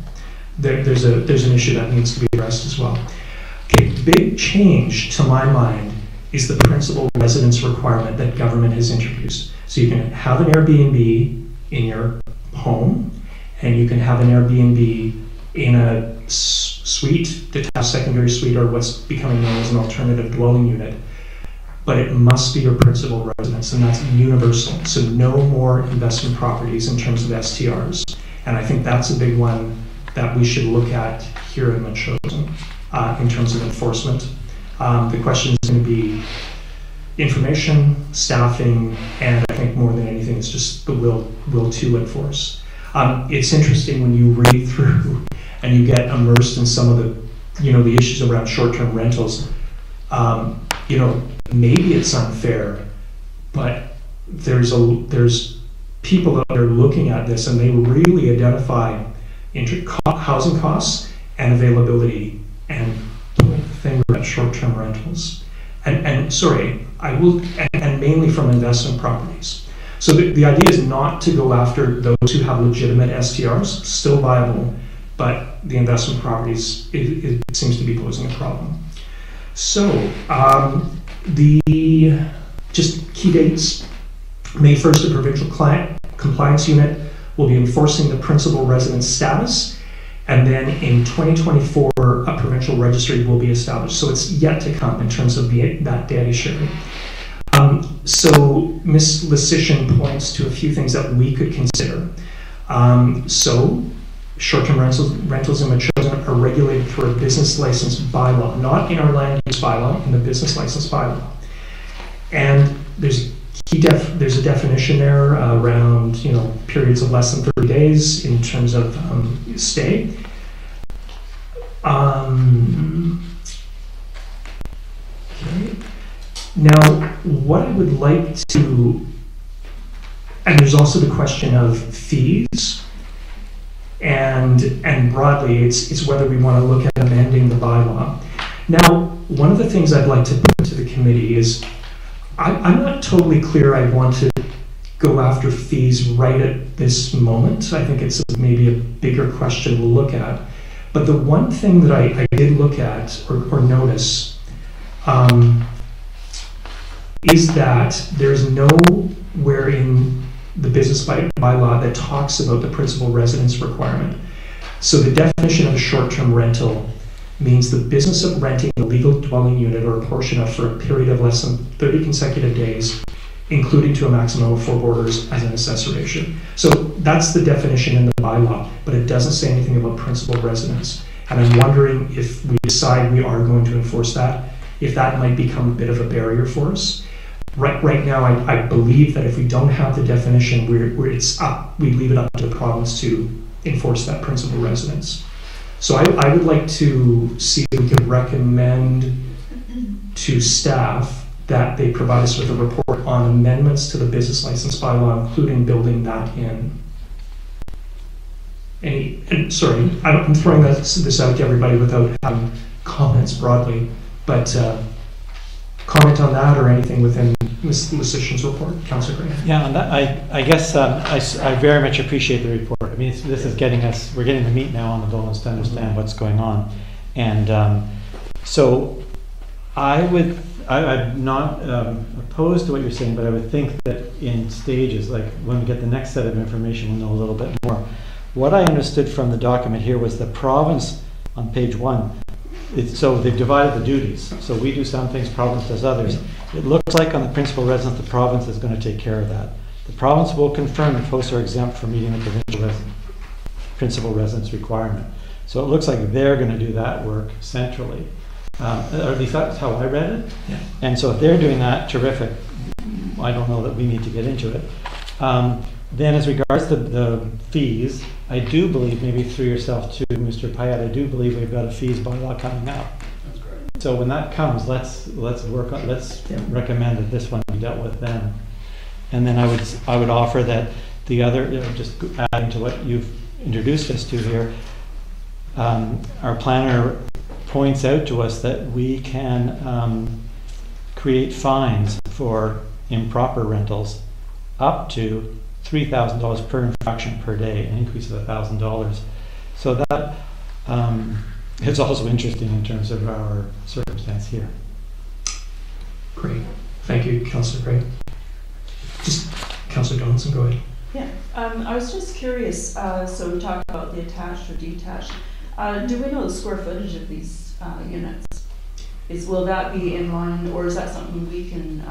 there's an issue that needs to be addressed as well. Okay, big change to my mind is the principal residence requirement that government has introduced. So you can have an Airbnb in your home, and you can have an Airbnb in a suite, detached secondary suite, or what's becoming known as an alternative dwelling unit. But it must be your principal residence, and that's universal. So no more investment properties in terms of STRs. And I think that's a big one that we should look at here in Metchosin in terms of enforcement. The question is going to be information, staffing, and I think more than anything, it's just the will to enforce. It's interesting when you read through and you get immersed in some of the issues around short-term rentals. Maybe it's unfair, but there's people that are looking at this, and they really identify housing costs and availability, and the thing about short-term rentals. And mainly from investment properties. So the idea is not to go after those who have legitimate STRs, still viable, but the investment properties, it seems to be posing a problem. So just key dates: May 1st, the Provincial Compliance Unit will be enforcing the principal residence status, and then in 2024, a provincial registry will be established. So it's yet to come in terms of that data sharing. So Ms. Lysyshyn points to a few things that we could consider. So short-term rentals in Metchosin are regulated through a business license bylaw, not in our land use bylaw, in the business license bylaw. And there's a definition there around periods of less than 30 days in terms of stay. Okay. Now, what I would like to, and there's also the question of fees, and broadly, it's whether we want to look at amending the bylaw. Now, one of the things I'd like to put to the committee is, I'm not totally clear I want to go after fees right at this moment. I think it's maybe a bigger question to look at. But the one thing that I did look at or notice is that there's nowhere in the business bylaw that talks about the principal residence requirement. So the definition of a short-term rental means the business of renting a legal dwelling unit or a portion of for a period of less than 30 consecutive days, including to a maximum of 4 boarders as an accessoration. So that's the definition in the bylaw, but it doesn't say anything about principal residence. And I'm wondering if we decide we are going to enforce that, if that might become a bit of a barrier for us. Right now, I believe that if we don't have the definition, we leave it up to the province to enforce that principal residence. So I would like to see if we could recommend to staff that they provide us with a report on amendments to the business license bylaw, including building that in. Sorry, I'm throwing this out to everybody without having comments broadly, but comment on that or anything within Ms. Lysyshyn's report, Councillor Gray. Yeah, and that, I guess I very much appreciate the report. I mean, this is we're getting the meat now on the bones to understand what's going on. And so I'm not opposed to what you're saying, but I would think that in stages, like when we get the next set of information, we'll know a little bit more. What I understood from the document here was the province on page 1. So they've divided the duties. So we do some things, province does others. It looks like on the principal residence, the province is going to take care of that. The province will confirm if hosts are exempt from meeting the provincial principal residence requirement. So it looks like they're going to do that work centrally. Or at least that's how I read it. Yeah. And so if they're doing that, terrific. I don't know that we need to get into it. Then as regards to the fees, I do believe, maybe through yourself too, Mr. Payette, I do believe we've got a fees bylaw coming out. That's great. So when that comes, let's recommend that this one be dealt with then. And then I would offer that the other, just adding to what you've introduced us to here, our planner points out to us that we can create fines for improper rentals up to $3,000 per infraction per day, an increase of $1,000. So that is also interesting in terms of our circumstance here. Great. Thank you, Councillor Gray. Just Councillor Donaldson, go ahead. Yeah, I was just curious, so we talked about the attached or detached. Do we know the square footage of these units? Will that be in line, or is that something we can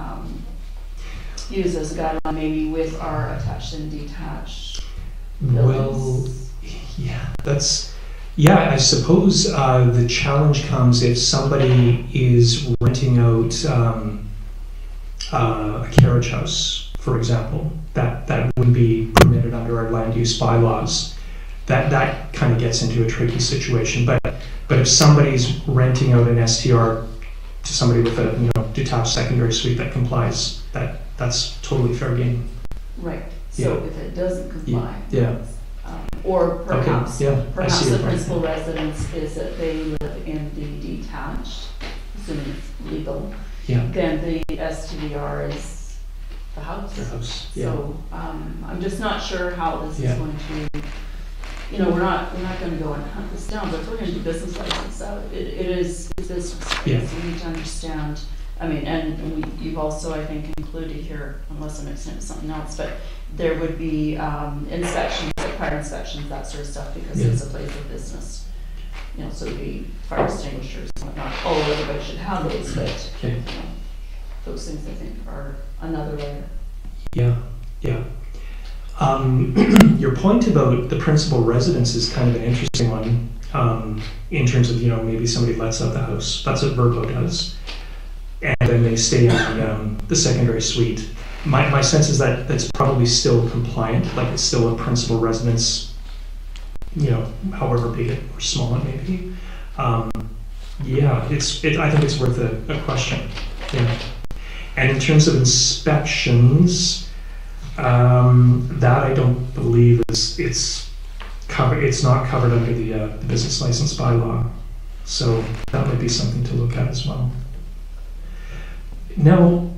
use as a guideline maybe with our attached and detached buildings? Well, I suppose the challenge comes if somebody is renting out a carriage house, for example, that wouldn't be permitted under our land use bylaws. That kind of gets into a tricky situation. But if somebody's renting out an STR to somebody with a detached secondary suite that complies, that's totally fair game. Right. So Yeah. if it doesn't comply, Yeah. Or perhaps, yeah, I perhaps see the your point. principal residence is that they live in the detached, assuming it's legal. Yeah. Then the STVR is the house. The house, yeah. So, I'm just not sure how this Yeah. is going to, you know, we're not gonna go and hunt this down, but if we're gonna do business license out, it's business. Yeah. So we need to understand, I mean, and you've also, I think, included here, unless I'm mixing it with something else, but there would be, inspections, like fire inspections, that sort of stuff, because Yeah. it's a place of business. You know, so it'd be fire extinguishers and whatnot, everybody should have those, but, Okay. you know, those things I think are another layer. Yeah, yeah. Your point about the principal residence is kind of an interesting one, in terms of, you know, maybe somebody lets out the house. That's what Verbo does. And then they stay in the secondary suite. My sense is that that's probably still compliant, like it's still a principal residence, you know, however big it or small it may be. Yeah, I think it's worth a question. Yeah. And in terms of inspections, that I don't believe it's covered. It's not covered under the business license bylaw, so that might be something to look at as well. Now,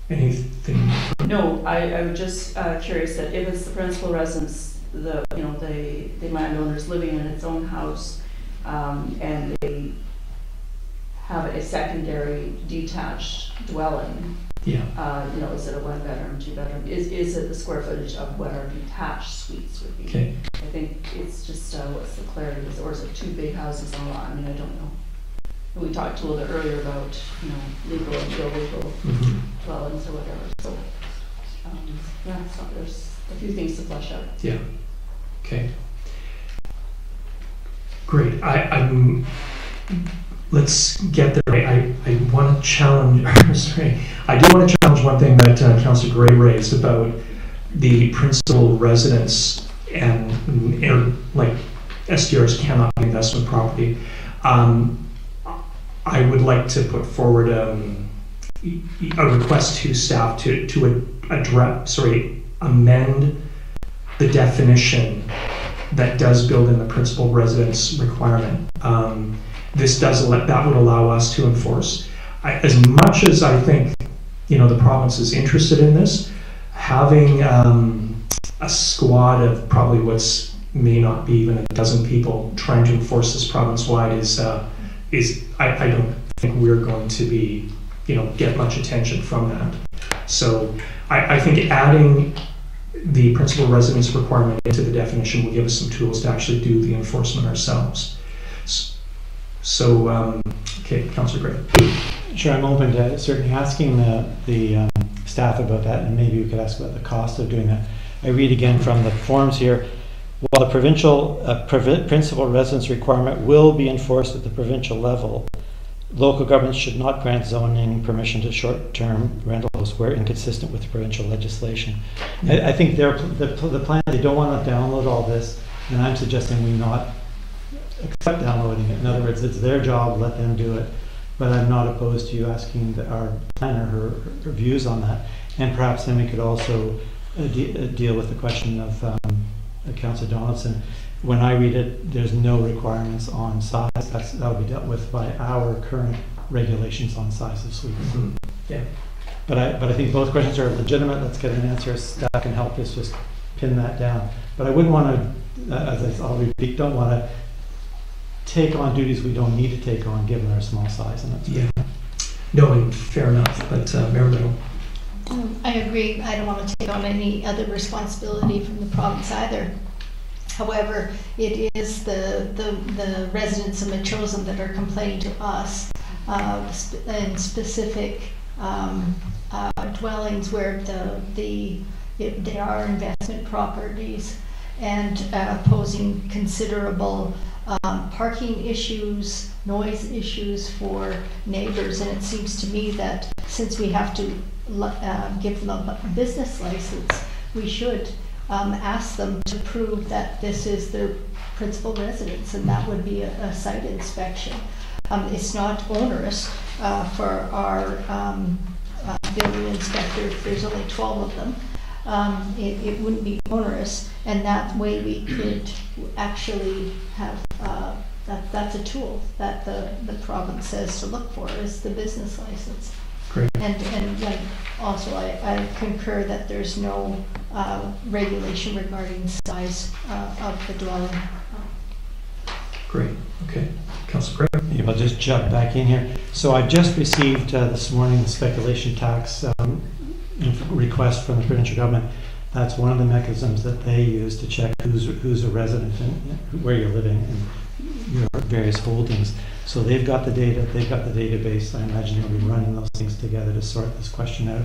anything? No, I was just curious that if it's the principal residence, the landowner's living in its own house, and they have a secondary detached dwelling, Yeah. you know, is it a 1-bedroom, 2-bedroom? Is it the square footage of what our detached suites would be? Okay. I think it's just, what's the clarity, or is it 2 big houses on a lot? I mean, I don't know. And we talked a little bit earlier about, you know, legal and illegal Mhm. dwellings or whatever, so, yeah, so there's a few things to flesh out. Yeah. Okay. Great. I'm. Let's get there. I want to challenge. Sorry, I do want to challenge one thing that Councillor Gray raised about the principal residence and like SDRs cannot be investment property. I would like to put forward a request to staff to amend the definition that does build in the principal residence requirement. That would allow us to enforce. As much as I think, you know, the province is interested in this, having a squad of probably may not be even a dozen people trying to enforce this province-wide is I don't think we're going to be, you know, get much attention from that. So I think adding the principal residence requirement into the definition will give us some tools to actually do the enforcement ourselves. So, okay, Councillor Gray. Sure, I'm open to certainly asking the staff about that, and maybe we could ask about the cost of doing that. I read again from the forms here. While the provincial principal residence requirement will be enforced at the provincial level, local governments should not grant zoning permission to short-term rentals where inconsistent with provincial legislation. I think the plan, they don't want to download all this, and I'm suggesting we not accept downloading it. In other words, it's their job, let them do it. But I'm not opposed to you asking our planner her views on that. And perhaps then we could also deal with the question of Councillor Donaldson. When I read it, there's no requirements on size. That'll be dealt with by our current regulations on size of suites. Mm-hmm. Yeah. But I think both questions are legitimate. Let's get an answer. Staff can help us just pin that down. But I wouldn't want to, as I'll repeat, don't want to take on duties we don't need to take on given our small size. And that's yeah. No, and fair enough. But Mayor, I agree. I don't want to take on any other responsibility from the province either. However, it is the residents of Metchosin that are complaining to us in specific dwellings where they are investment properties and posing considerable parking issues, noise issues for neighbors. And it seems to me that since we have to give them a business license, we should ask them to prove that this is their principal residence, and that would be a site inspection. It's not onerous for our building inspector. There's only 12 of them. it wouldn't be onerous, and that way we could actually have, that's a tool that the province says to look for, is the business license. Great. And like, also I concur that there's no regulation regarding size of the dwelling. Great, okay. Councillor Craig? Maybe I'll just jump back in here. So I've just received this morning the speculation tax request from the provincial government. That's one of the mechanisms that they use to check who's a resident and where you're living and your various holdings. So they've got the data, they've got the database. I imagine they'll be running those things together to sort this question out.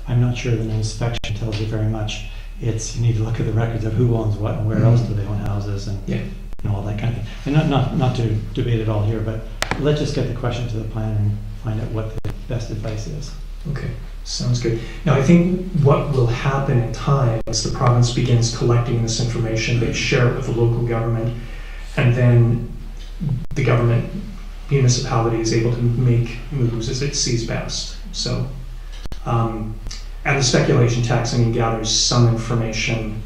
I'm not sure that an inspection tells you very much. It's, you need to look at the records of who owns what and where else do they own houses and all that kind of thing. And not to debate it all here, but let's just get the question to the planner and find out what the best advice is. Okay, sounds good. Now, I think what will happen in time is the province begins collecting this information, they share it with the local government, and then the government, municipality is able to make moves as it sees best. So, and the speculation tax, I mean, gathers some information,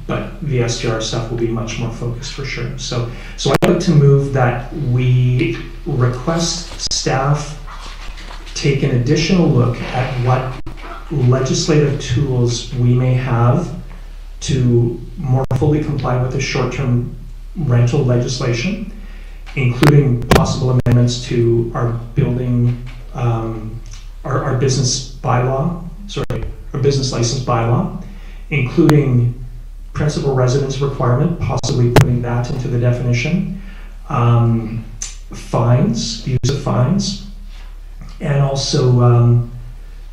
but the STR stuff will be much more focused for sure. So I'd like to move that we request staff take an additional look at what legislative tools we may have to more fully comply with the short-term rental legislation, including possible amendments to our building, our business bylaw, our business license bylaw, including principal residence requirement, possibly putting that into the definition, fines, views of fines, and also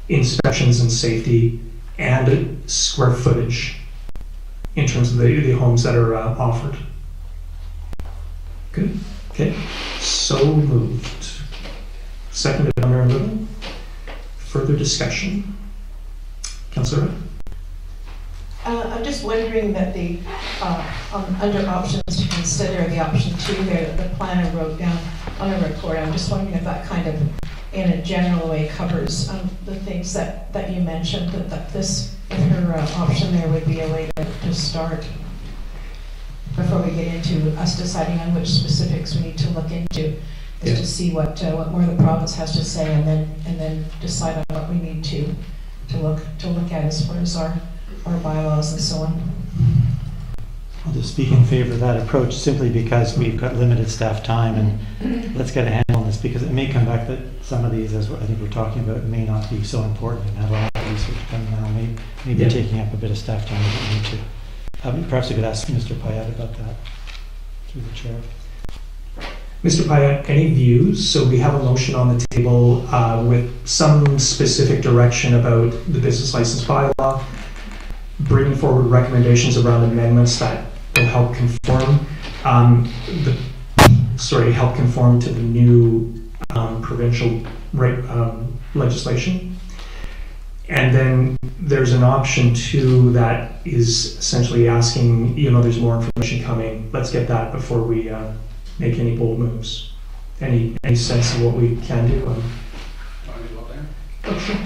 inspections and safety and square footage in terms of the homes that are offered. Good. Okay. So moved. Seconded by Mayor Little. Further discussion. Councillor? I'm just wondering that under options to consider, the option 2 there that the planner wrote down on a report, I'm just wondering if that kind of, in a general way, covers the things that you mentioned, that this, her option there would be a way to start before we get into us deciding on which specifics we need to look into, is to see what more the province has to say, and then decide on what we need to look at as far as our bylaws and so on. I'll just speak in favor of that approach simply because we've got limited staff time, and let's get a handle on this, because it may come back that some of these, as I think we're talking about, may not be so important and have a lot of research done now, maybe taking up a bit of staff time we don't need to. Perhaps we could ask Mr. Payette about that through the chair. Mr. Payette, any views? So we have a motion on the table with some specific direction about the business license bylaw, bringing forward recommendations around amendments that will help conform help conform to the new provincial legislation. And then there's an option 2 that is essentially asking, there's more information coming. Let's get that before we make any bold moves. Any sense of what we can do? Oh, sure.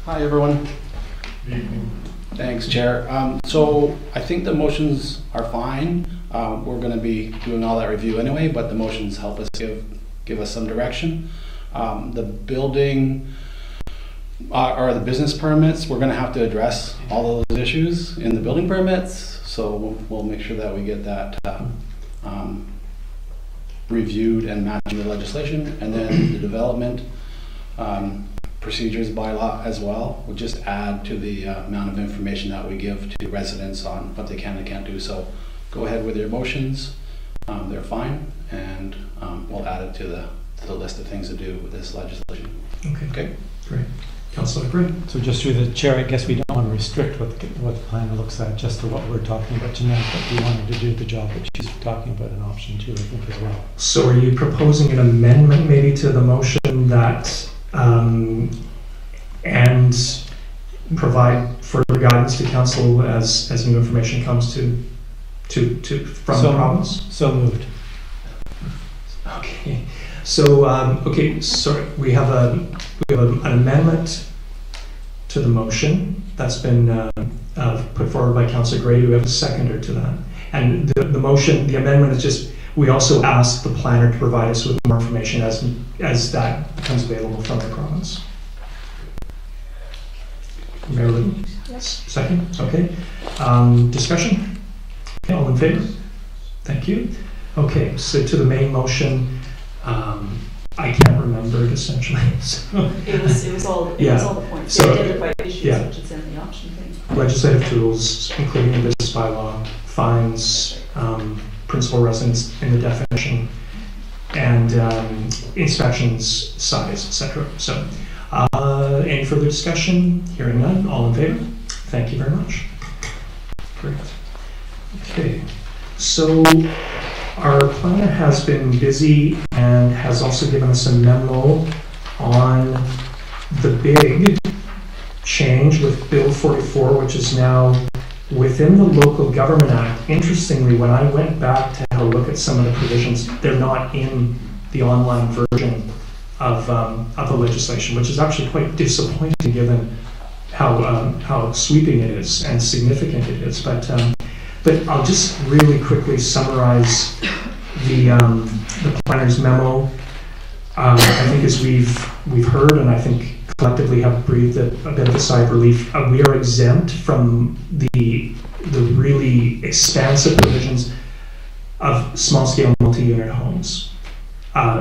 Hi, everyone. Good evening. Thanks, Chair. So I think the motions are fine. We're going to be doing all that review anyway, but the motions help us give us some direction. The building or the business permits, we're going to have to address all those issues in the building permits. So we'll make sure that we get that reviewed and matching the legislation, and then the development procedures bylaw as well. We'll just add to the amount of information that we give to residents on what they can and can't do. So go ahead with your motions. They're fine, and we'll add it to the list of things to do with this legislation. Okay. Great. Councillor Gray. So just through the chair, I guess we don't want to restrict what the planner looks at just to what we're talking about tonight, but we wanted to do the job that she's talking about in option 2, I think, as well. So are you proposing an amendment maybe to the motion that and provide further guidance to council as new information comes from the province? So moved. Okay. So, sorry, we have we have an amendment to the motion that's been put forward by Councillor Gray. Do we have a seconder to that? And the motion, the amendment is just, we also ask the planner to provide us with more information as that becomes available from the province. Marilyn? Yes. Second? Okay. Discussion? Okay, all in favor? Thank you. Okay, so to the main motion, I can't remember it essentially. So, It was all the points. So, The identified issues, yeah. which is in the option thing. legislative tools, including the business bylaw, fines, principal residence in the definition, and inspections, size, etc. So, any further discussion? Hearing none, all in favor? Thank you very much. Great. Okay, so our planner has been busy and has also given us a memo on the big change with Bill 44, which is now within the Local Government Act. Interestingly, when I went back to have a look at some of the provisions, they're not in the online version of the legislation, which is actually quite disappointing given how sweeping it is and significant it is. But I'll just really quickly summarize the planner's memo. I think as we've heard, and I think collectively have breathed a bit of a sigh of relief, we are exempt from the really expansive provisions of small-scale multi-unit homes.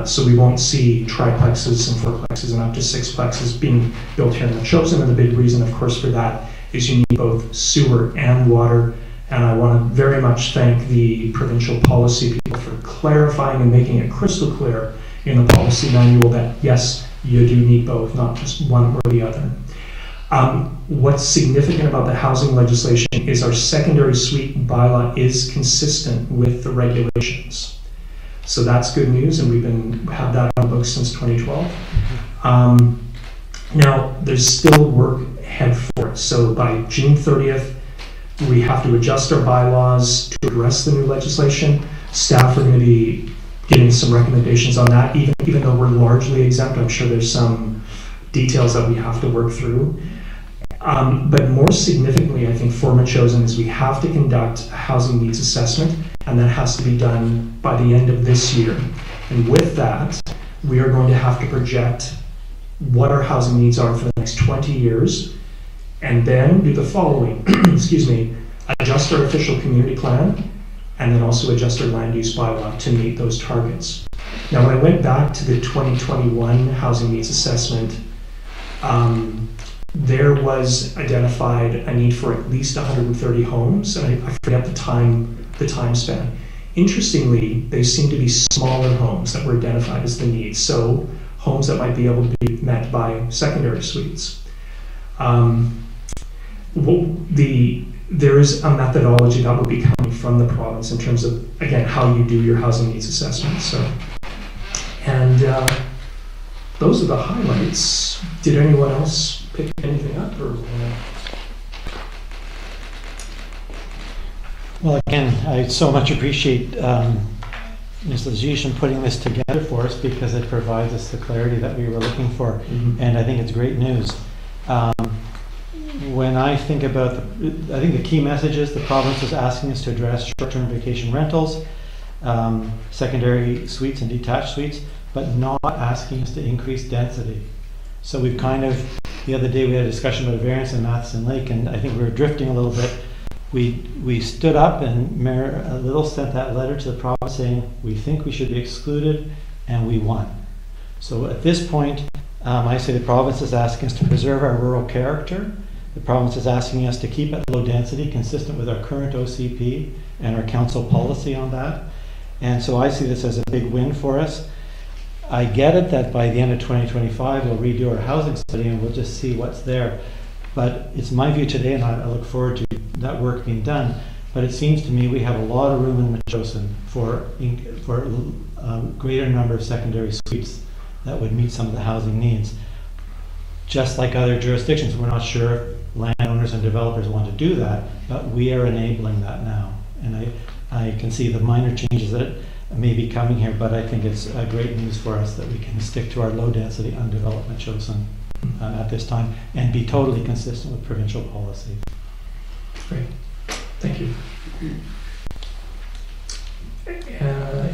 So we won't see triplexes and fourplexes and up to sixplexes being built here in the Chosen. And the big reason, of course, for that is you need both sewer and water. And I want to very much thank the provincial policy people for clarifying and making it crystal clear in the policy manual that, yes, you do need both, not just one or the other. What's significant about the housing legislation is our secondary suite bylaw is consistent with the regulations. So that's good news, and we've had that on the books since 2012. Now, there's still work ahead for it. So by June 30th, we have to adjust our bylaws to address the new legislation. Staff are going to be giving some recommendations on that, even though we're largely exempt. I'm sure there's some details that we have to work through. But more significantly, I think for Chosen is we have to conduct a housing needs assessment, and that has to be done by the end of this year. And with that, we are going to have to project what our housing needs are for the next 20 years, and then do the following, adjust our official community plan, and then also adjust our land use bylaw to meet those targets. Now, when I went back to the 2021 housing needs assessment, there was identified a need for at least 130 homes, and I forget the time span. Interestingly, they seem to be smaller homes that were identified as the needs, so homes that might be able to be met by secondary suites. There is a methodology that will be coming from the province in terms of, again, how you do your housing needs assessment. And those are the highlights. Did anyone else pick anything up? Well, again, I so much appreciate Ms. Lajish putting this together for us, because it provides us the clarity that we were looking for. Mm-hmm. And I think it's great news. When I think about I think the key message is the province is asking us to address short-term vacation rentals, secondary suites and detached suites, but not asking us to increase density. So we've the other day we had a discussion about a variance in Matheson Lake, and I think we were drifting a little bit. We stood up, and Mayor Little sent that letter to the province saying, we think we should be excluded, and we won. So at this point, I say the province is asking us to preserve our rural character. The province is asking us to keep it low density, consistent with our current OCP and our council policy on that. And so I see this as a big win for us. I get it that by the end of 2025, we'll redo our housing study and we'll just see what's there. But it's my view today, and I look forward to that work being done. But it seems to me we have a lot of room in Metchosin for a greater number of secondary suites that would meet some of the housing needs. Just like other jurisdictions, we're not sure if landowners and developers want to do that, but we are enabling that now. And I can see the minor changes that maybe coming here, but I think it's great news for us that we can stick to our low-density undeveloped metro zone at this time and be totally consistent with provincial policy. Great, thank you.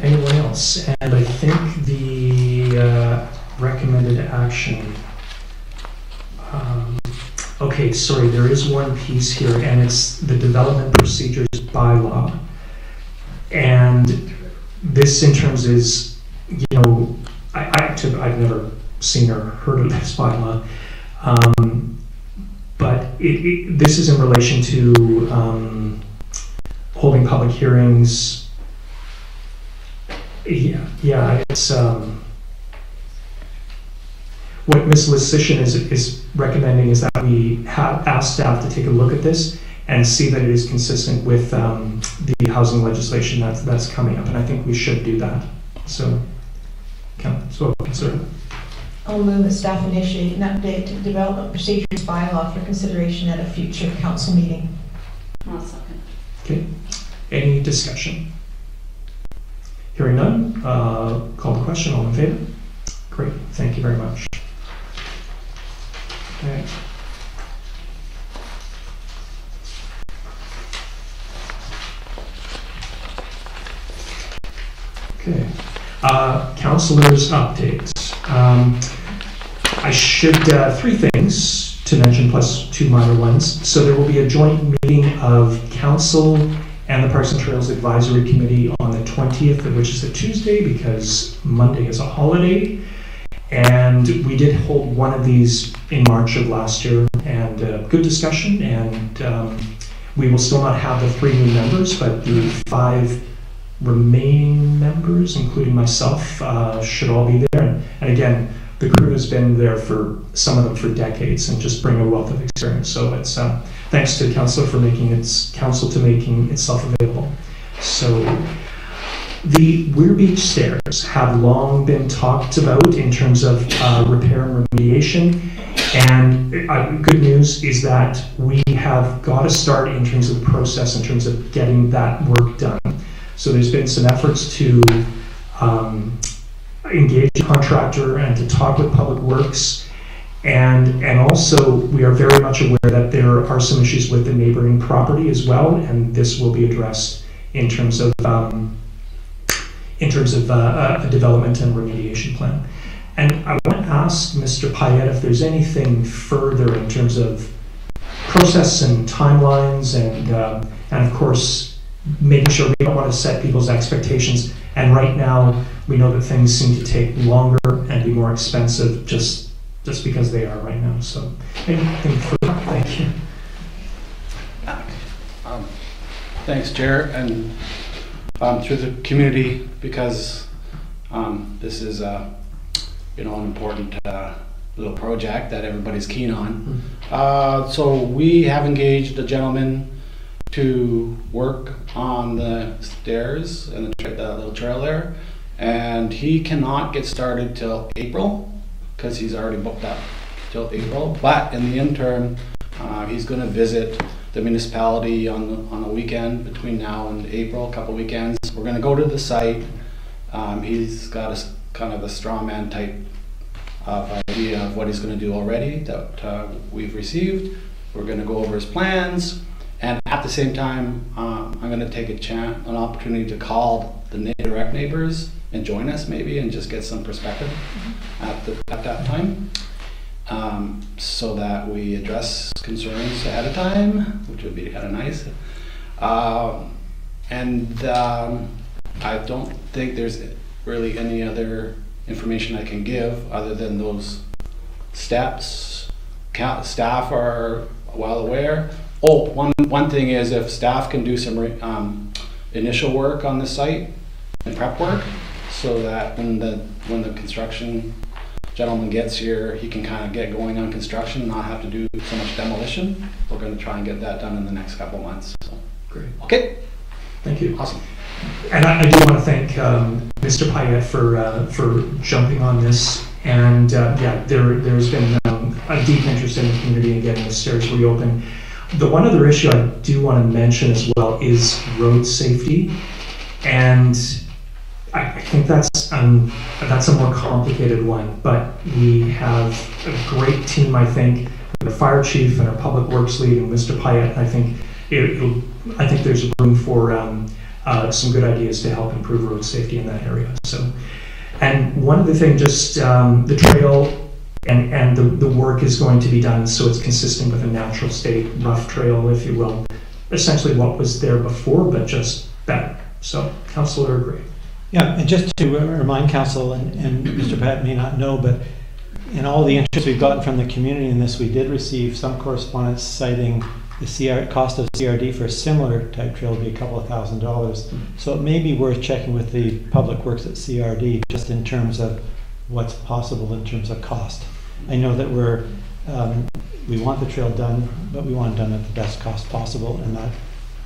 Anyone else? And I think the recommended action. Okay, sorry, there is one piece here, and it's the development procedures bylaw. And this, in terms, is, you know, I've never seen or heard of this bylaw, but this is in relation to holding public hearings. Yeah, it's what Ms. Lysician is recommending is that we ask staff to take a look at this and see that it is consistent with the housing legislation that's coming up, and I think we should do that. So consider it. I'll move that staff initiate an update to development procedures bylaw for consideration at a future council meeting. I'll second. Okay, any discussion? Hearing none, call the question. All in favor? Great, thank you very much. Okay. Okay. Councilors' updates. I should, three things to mention plus two minor ones. So there will be a joint meeting of council and the Parks and Trails Advisory Committee on the 20th, which is a Tuesday because Monday is a holiday. And we did hold one of these in March of last year, and good discussion, and we will still not have the 3 new members, but the 5 remaining members, including myself, should all be there. And again, the crew has been there for, some of them for decades, and just bring a wealth of experience. So it's thanks to council for making itself available. So the Weir Beach stairs have long been talked about in terms of repair and remediation, and good news is that we have got to start in terms of the process, in terms of getting that work done. So there's been some efforts to engage a contractor and to talk with Public Works, and also we are very much aware that there are some issues with the neighboring property as well, and this will be addressed in terms of a development and remediation plan. And I want to ask Mr. Payette if there's anything further in terms of process and timelines, and of course making sure we don't want to set people's expectations. And right now we know that things seem to take longer and be more expensive just because they are right now. So anything further? Thank you. Thanks, Chair, and through the community, because this is an important little project that everybody's keen on. So we have engaged a gentleman to work on the stairs and the little trail there, and he cannot get started till April because he's already booked up till April. But in the interim, he's going to visit the municipality on a weekend between now and April, a couple weekends. We're going to go to the site. He's got a kind of a straw man type of idea of what he's going to do already that we've received. We're going to go over his plans, and at the same time, I'm going to take an opportunity to call the direct neighbors and join us maybe and just get some perspective at that time. So that we address concerns ahead of time, which would be kind of nice. I don't think there's really any other information I can give other than those steps. Staff are well aware. Oh, one thing is if staff can do some initial work on the site and prep work, so that when the construction gentleman gets here, he can kind of get going on construction and not have to do so much demolition. We're going to try and get that done in the next couple of months. So. Great. Okay. Thank you. Awesome. And I do want to thank Mr. Payette for jumping on this. And there's been a deep interest in the community in getting the stairs reopened. The one other issue I do want to mention as well is road safety. And I think that's a more complicated one, but we have a great team, I think, with our fire chief and our public works lead and Mr. Pyatt. I think I think there's room for some good ideas to help improve road safety in that area. So, and one other thing, just the trail and the work is going to be done so it's consistent with a natural state, rough trail, if you will. Essentially what was there before, but just better. So, Councillor Gray. Yeah, and just to remind Council, and Mr. Pat may not know, but in all the interest we've gotten from the community in this, we did receive some correspondence citing the cost of CRD for a similar type trail would be a couple of $1,000s. So it may be worth checking with the Public Works at CRD just in terms of what's possible in terms of cost. I know that we want the trail done, but we want it done at the best cost possible, and that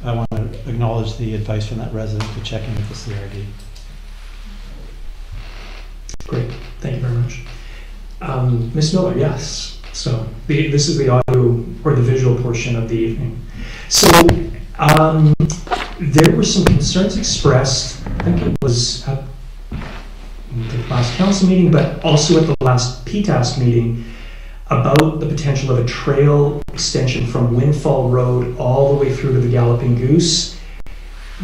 I want to acknowledge the advice from that resident to check in with the CRD. Great, thank you very much. Ms. Miller, yes. So this is the audio or the visual portion of the evening. So there were some concerns expressed, I think it was at the last council meeting, but also at the last PTAS meeting, about the potential of a trail extension from Windfall Road all the way through to the Galloping Goose.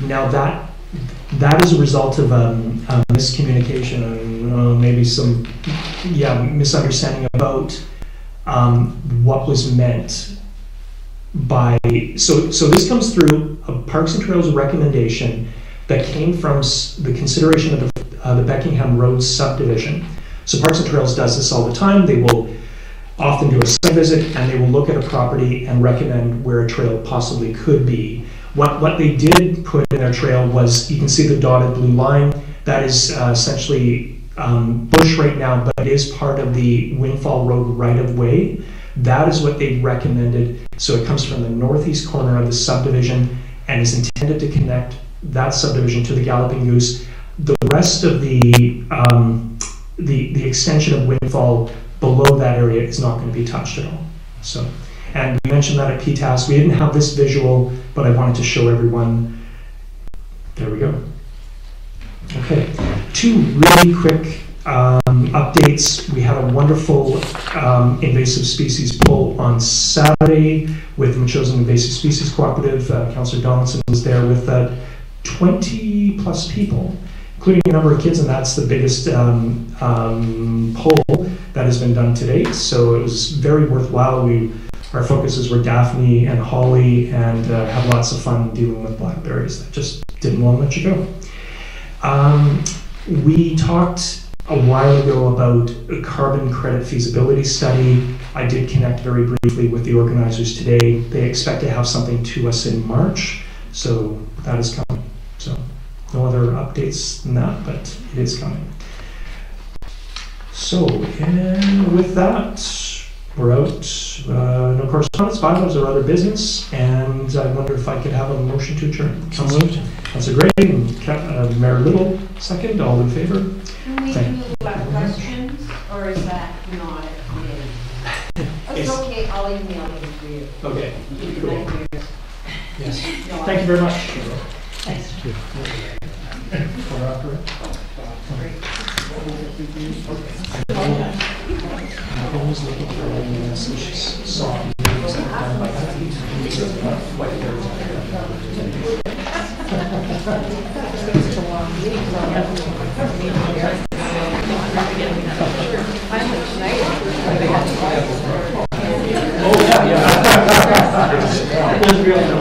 Now that is a result of miscommunication and maybe some misunderstanding about what was meant by, so this comes through a Parks and Trails recommendation that came from the consideration of the Beckingham Road subdivision. So Parks and Trails does this all the time. They will often do a site visit and they will look at a property and recommend where a trail possibly could be. What they did put in their trail was, you can see the dotted blue line, that is essentially bush right now, but it is part of the Windfall Road right-of-way. That is what they recommended. So it comes from the northeast corner of the subdivision and is intended to connect that subdivision to the Galloping Goose. The rest of the extension of Windfall below that area is not going to be touched at all. So, and we mentioned that at PTAS. We didn't have this visual, but I wanted to show everyone. There we go. Okay, two really quick updates. We had a wonderful invasive species pull on Saturday with the Machosen Invasive Species Cooperative. Councillor Donaldson was there with 20 plus people, including a number of kids, and that's the biggest poll that has been done to date. So it was very worthwhile. Our focuses were Daphne and Holly, and had lots of fun dealing with blackberries. That just didn't want to let you go. We talked a while ago about a carbon credit feasibility study. I did connect very briefly with the organizers today. They expect to have something to us in March, so that is coming. So no other updates than that, but it is coming. So, and with that, we're out. No correspondence, bylaws, or other business, and I wonder if I could have a motion to adjourn. So moved. Councillor Gray and Mayor Little, second. All in favor? Can we do questions, or is that not it? It's okay, I'll email them for you. Okay. Cool. Cool. Yes. Thank you very much. Thanks. I'm always looking for any song. Oh, yeah.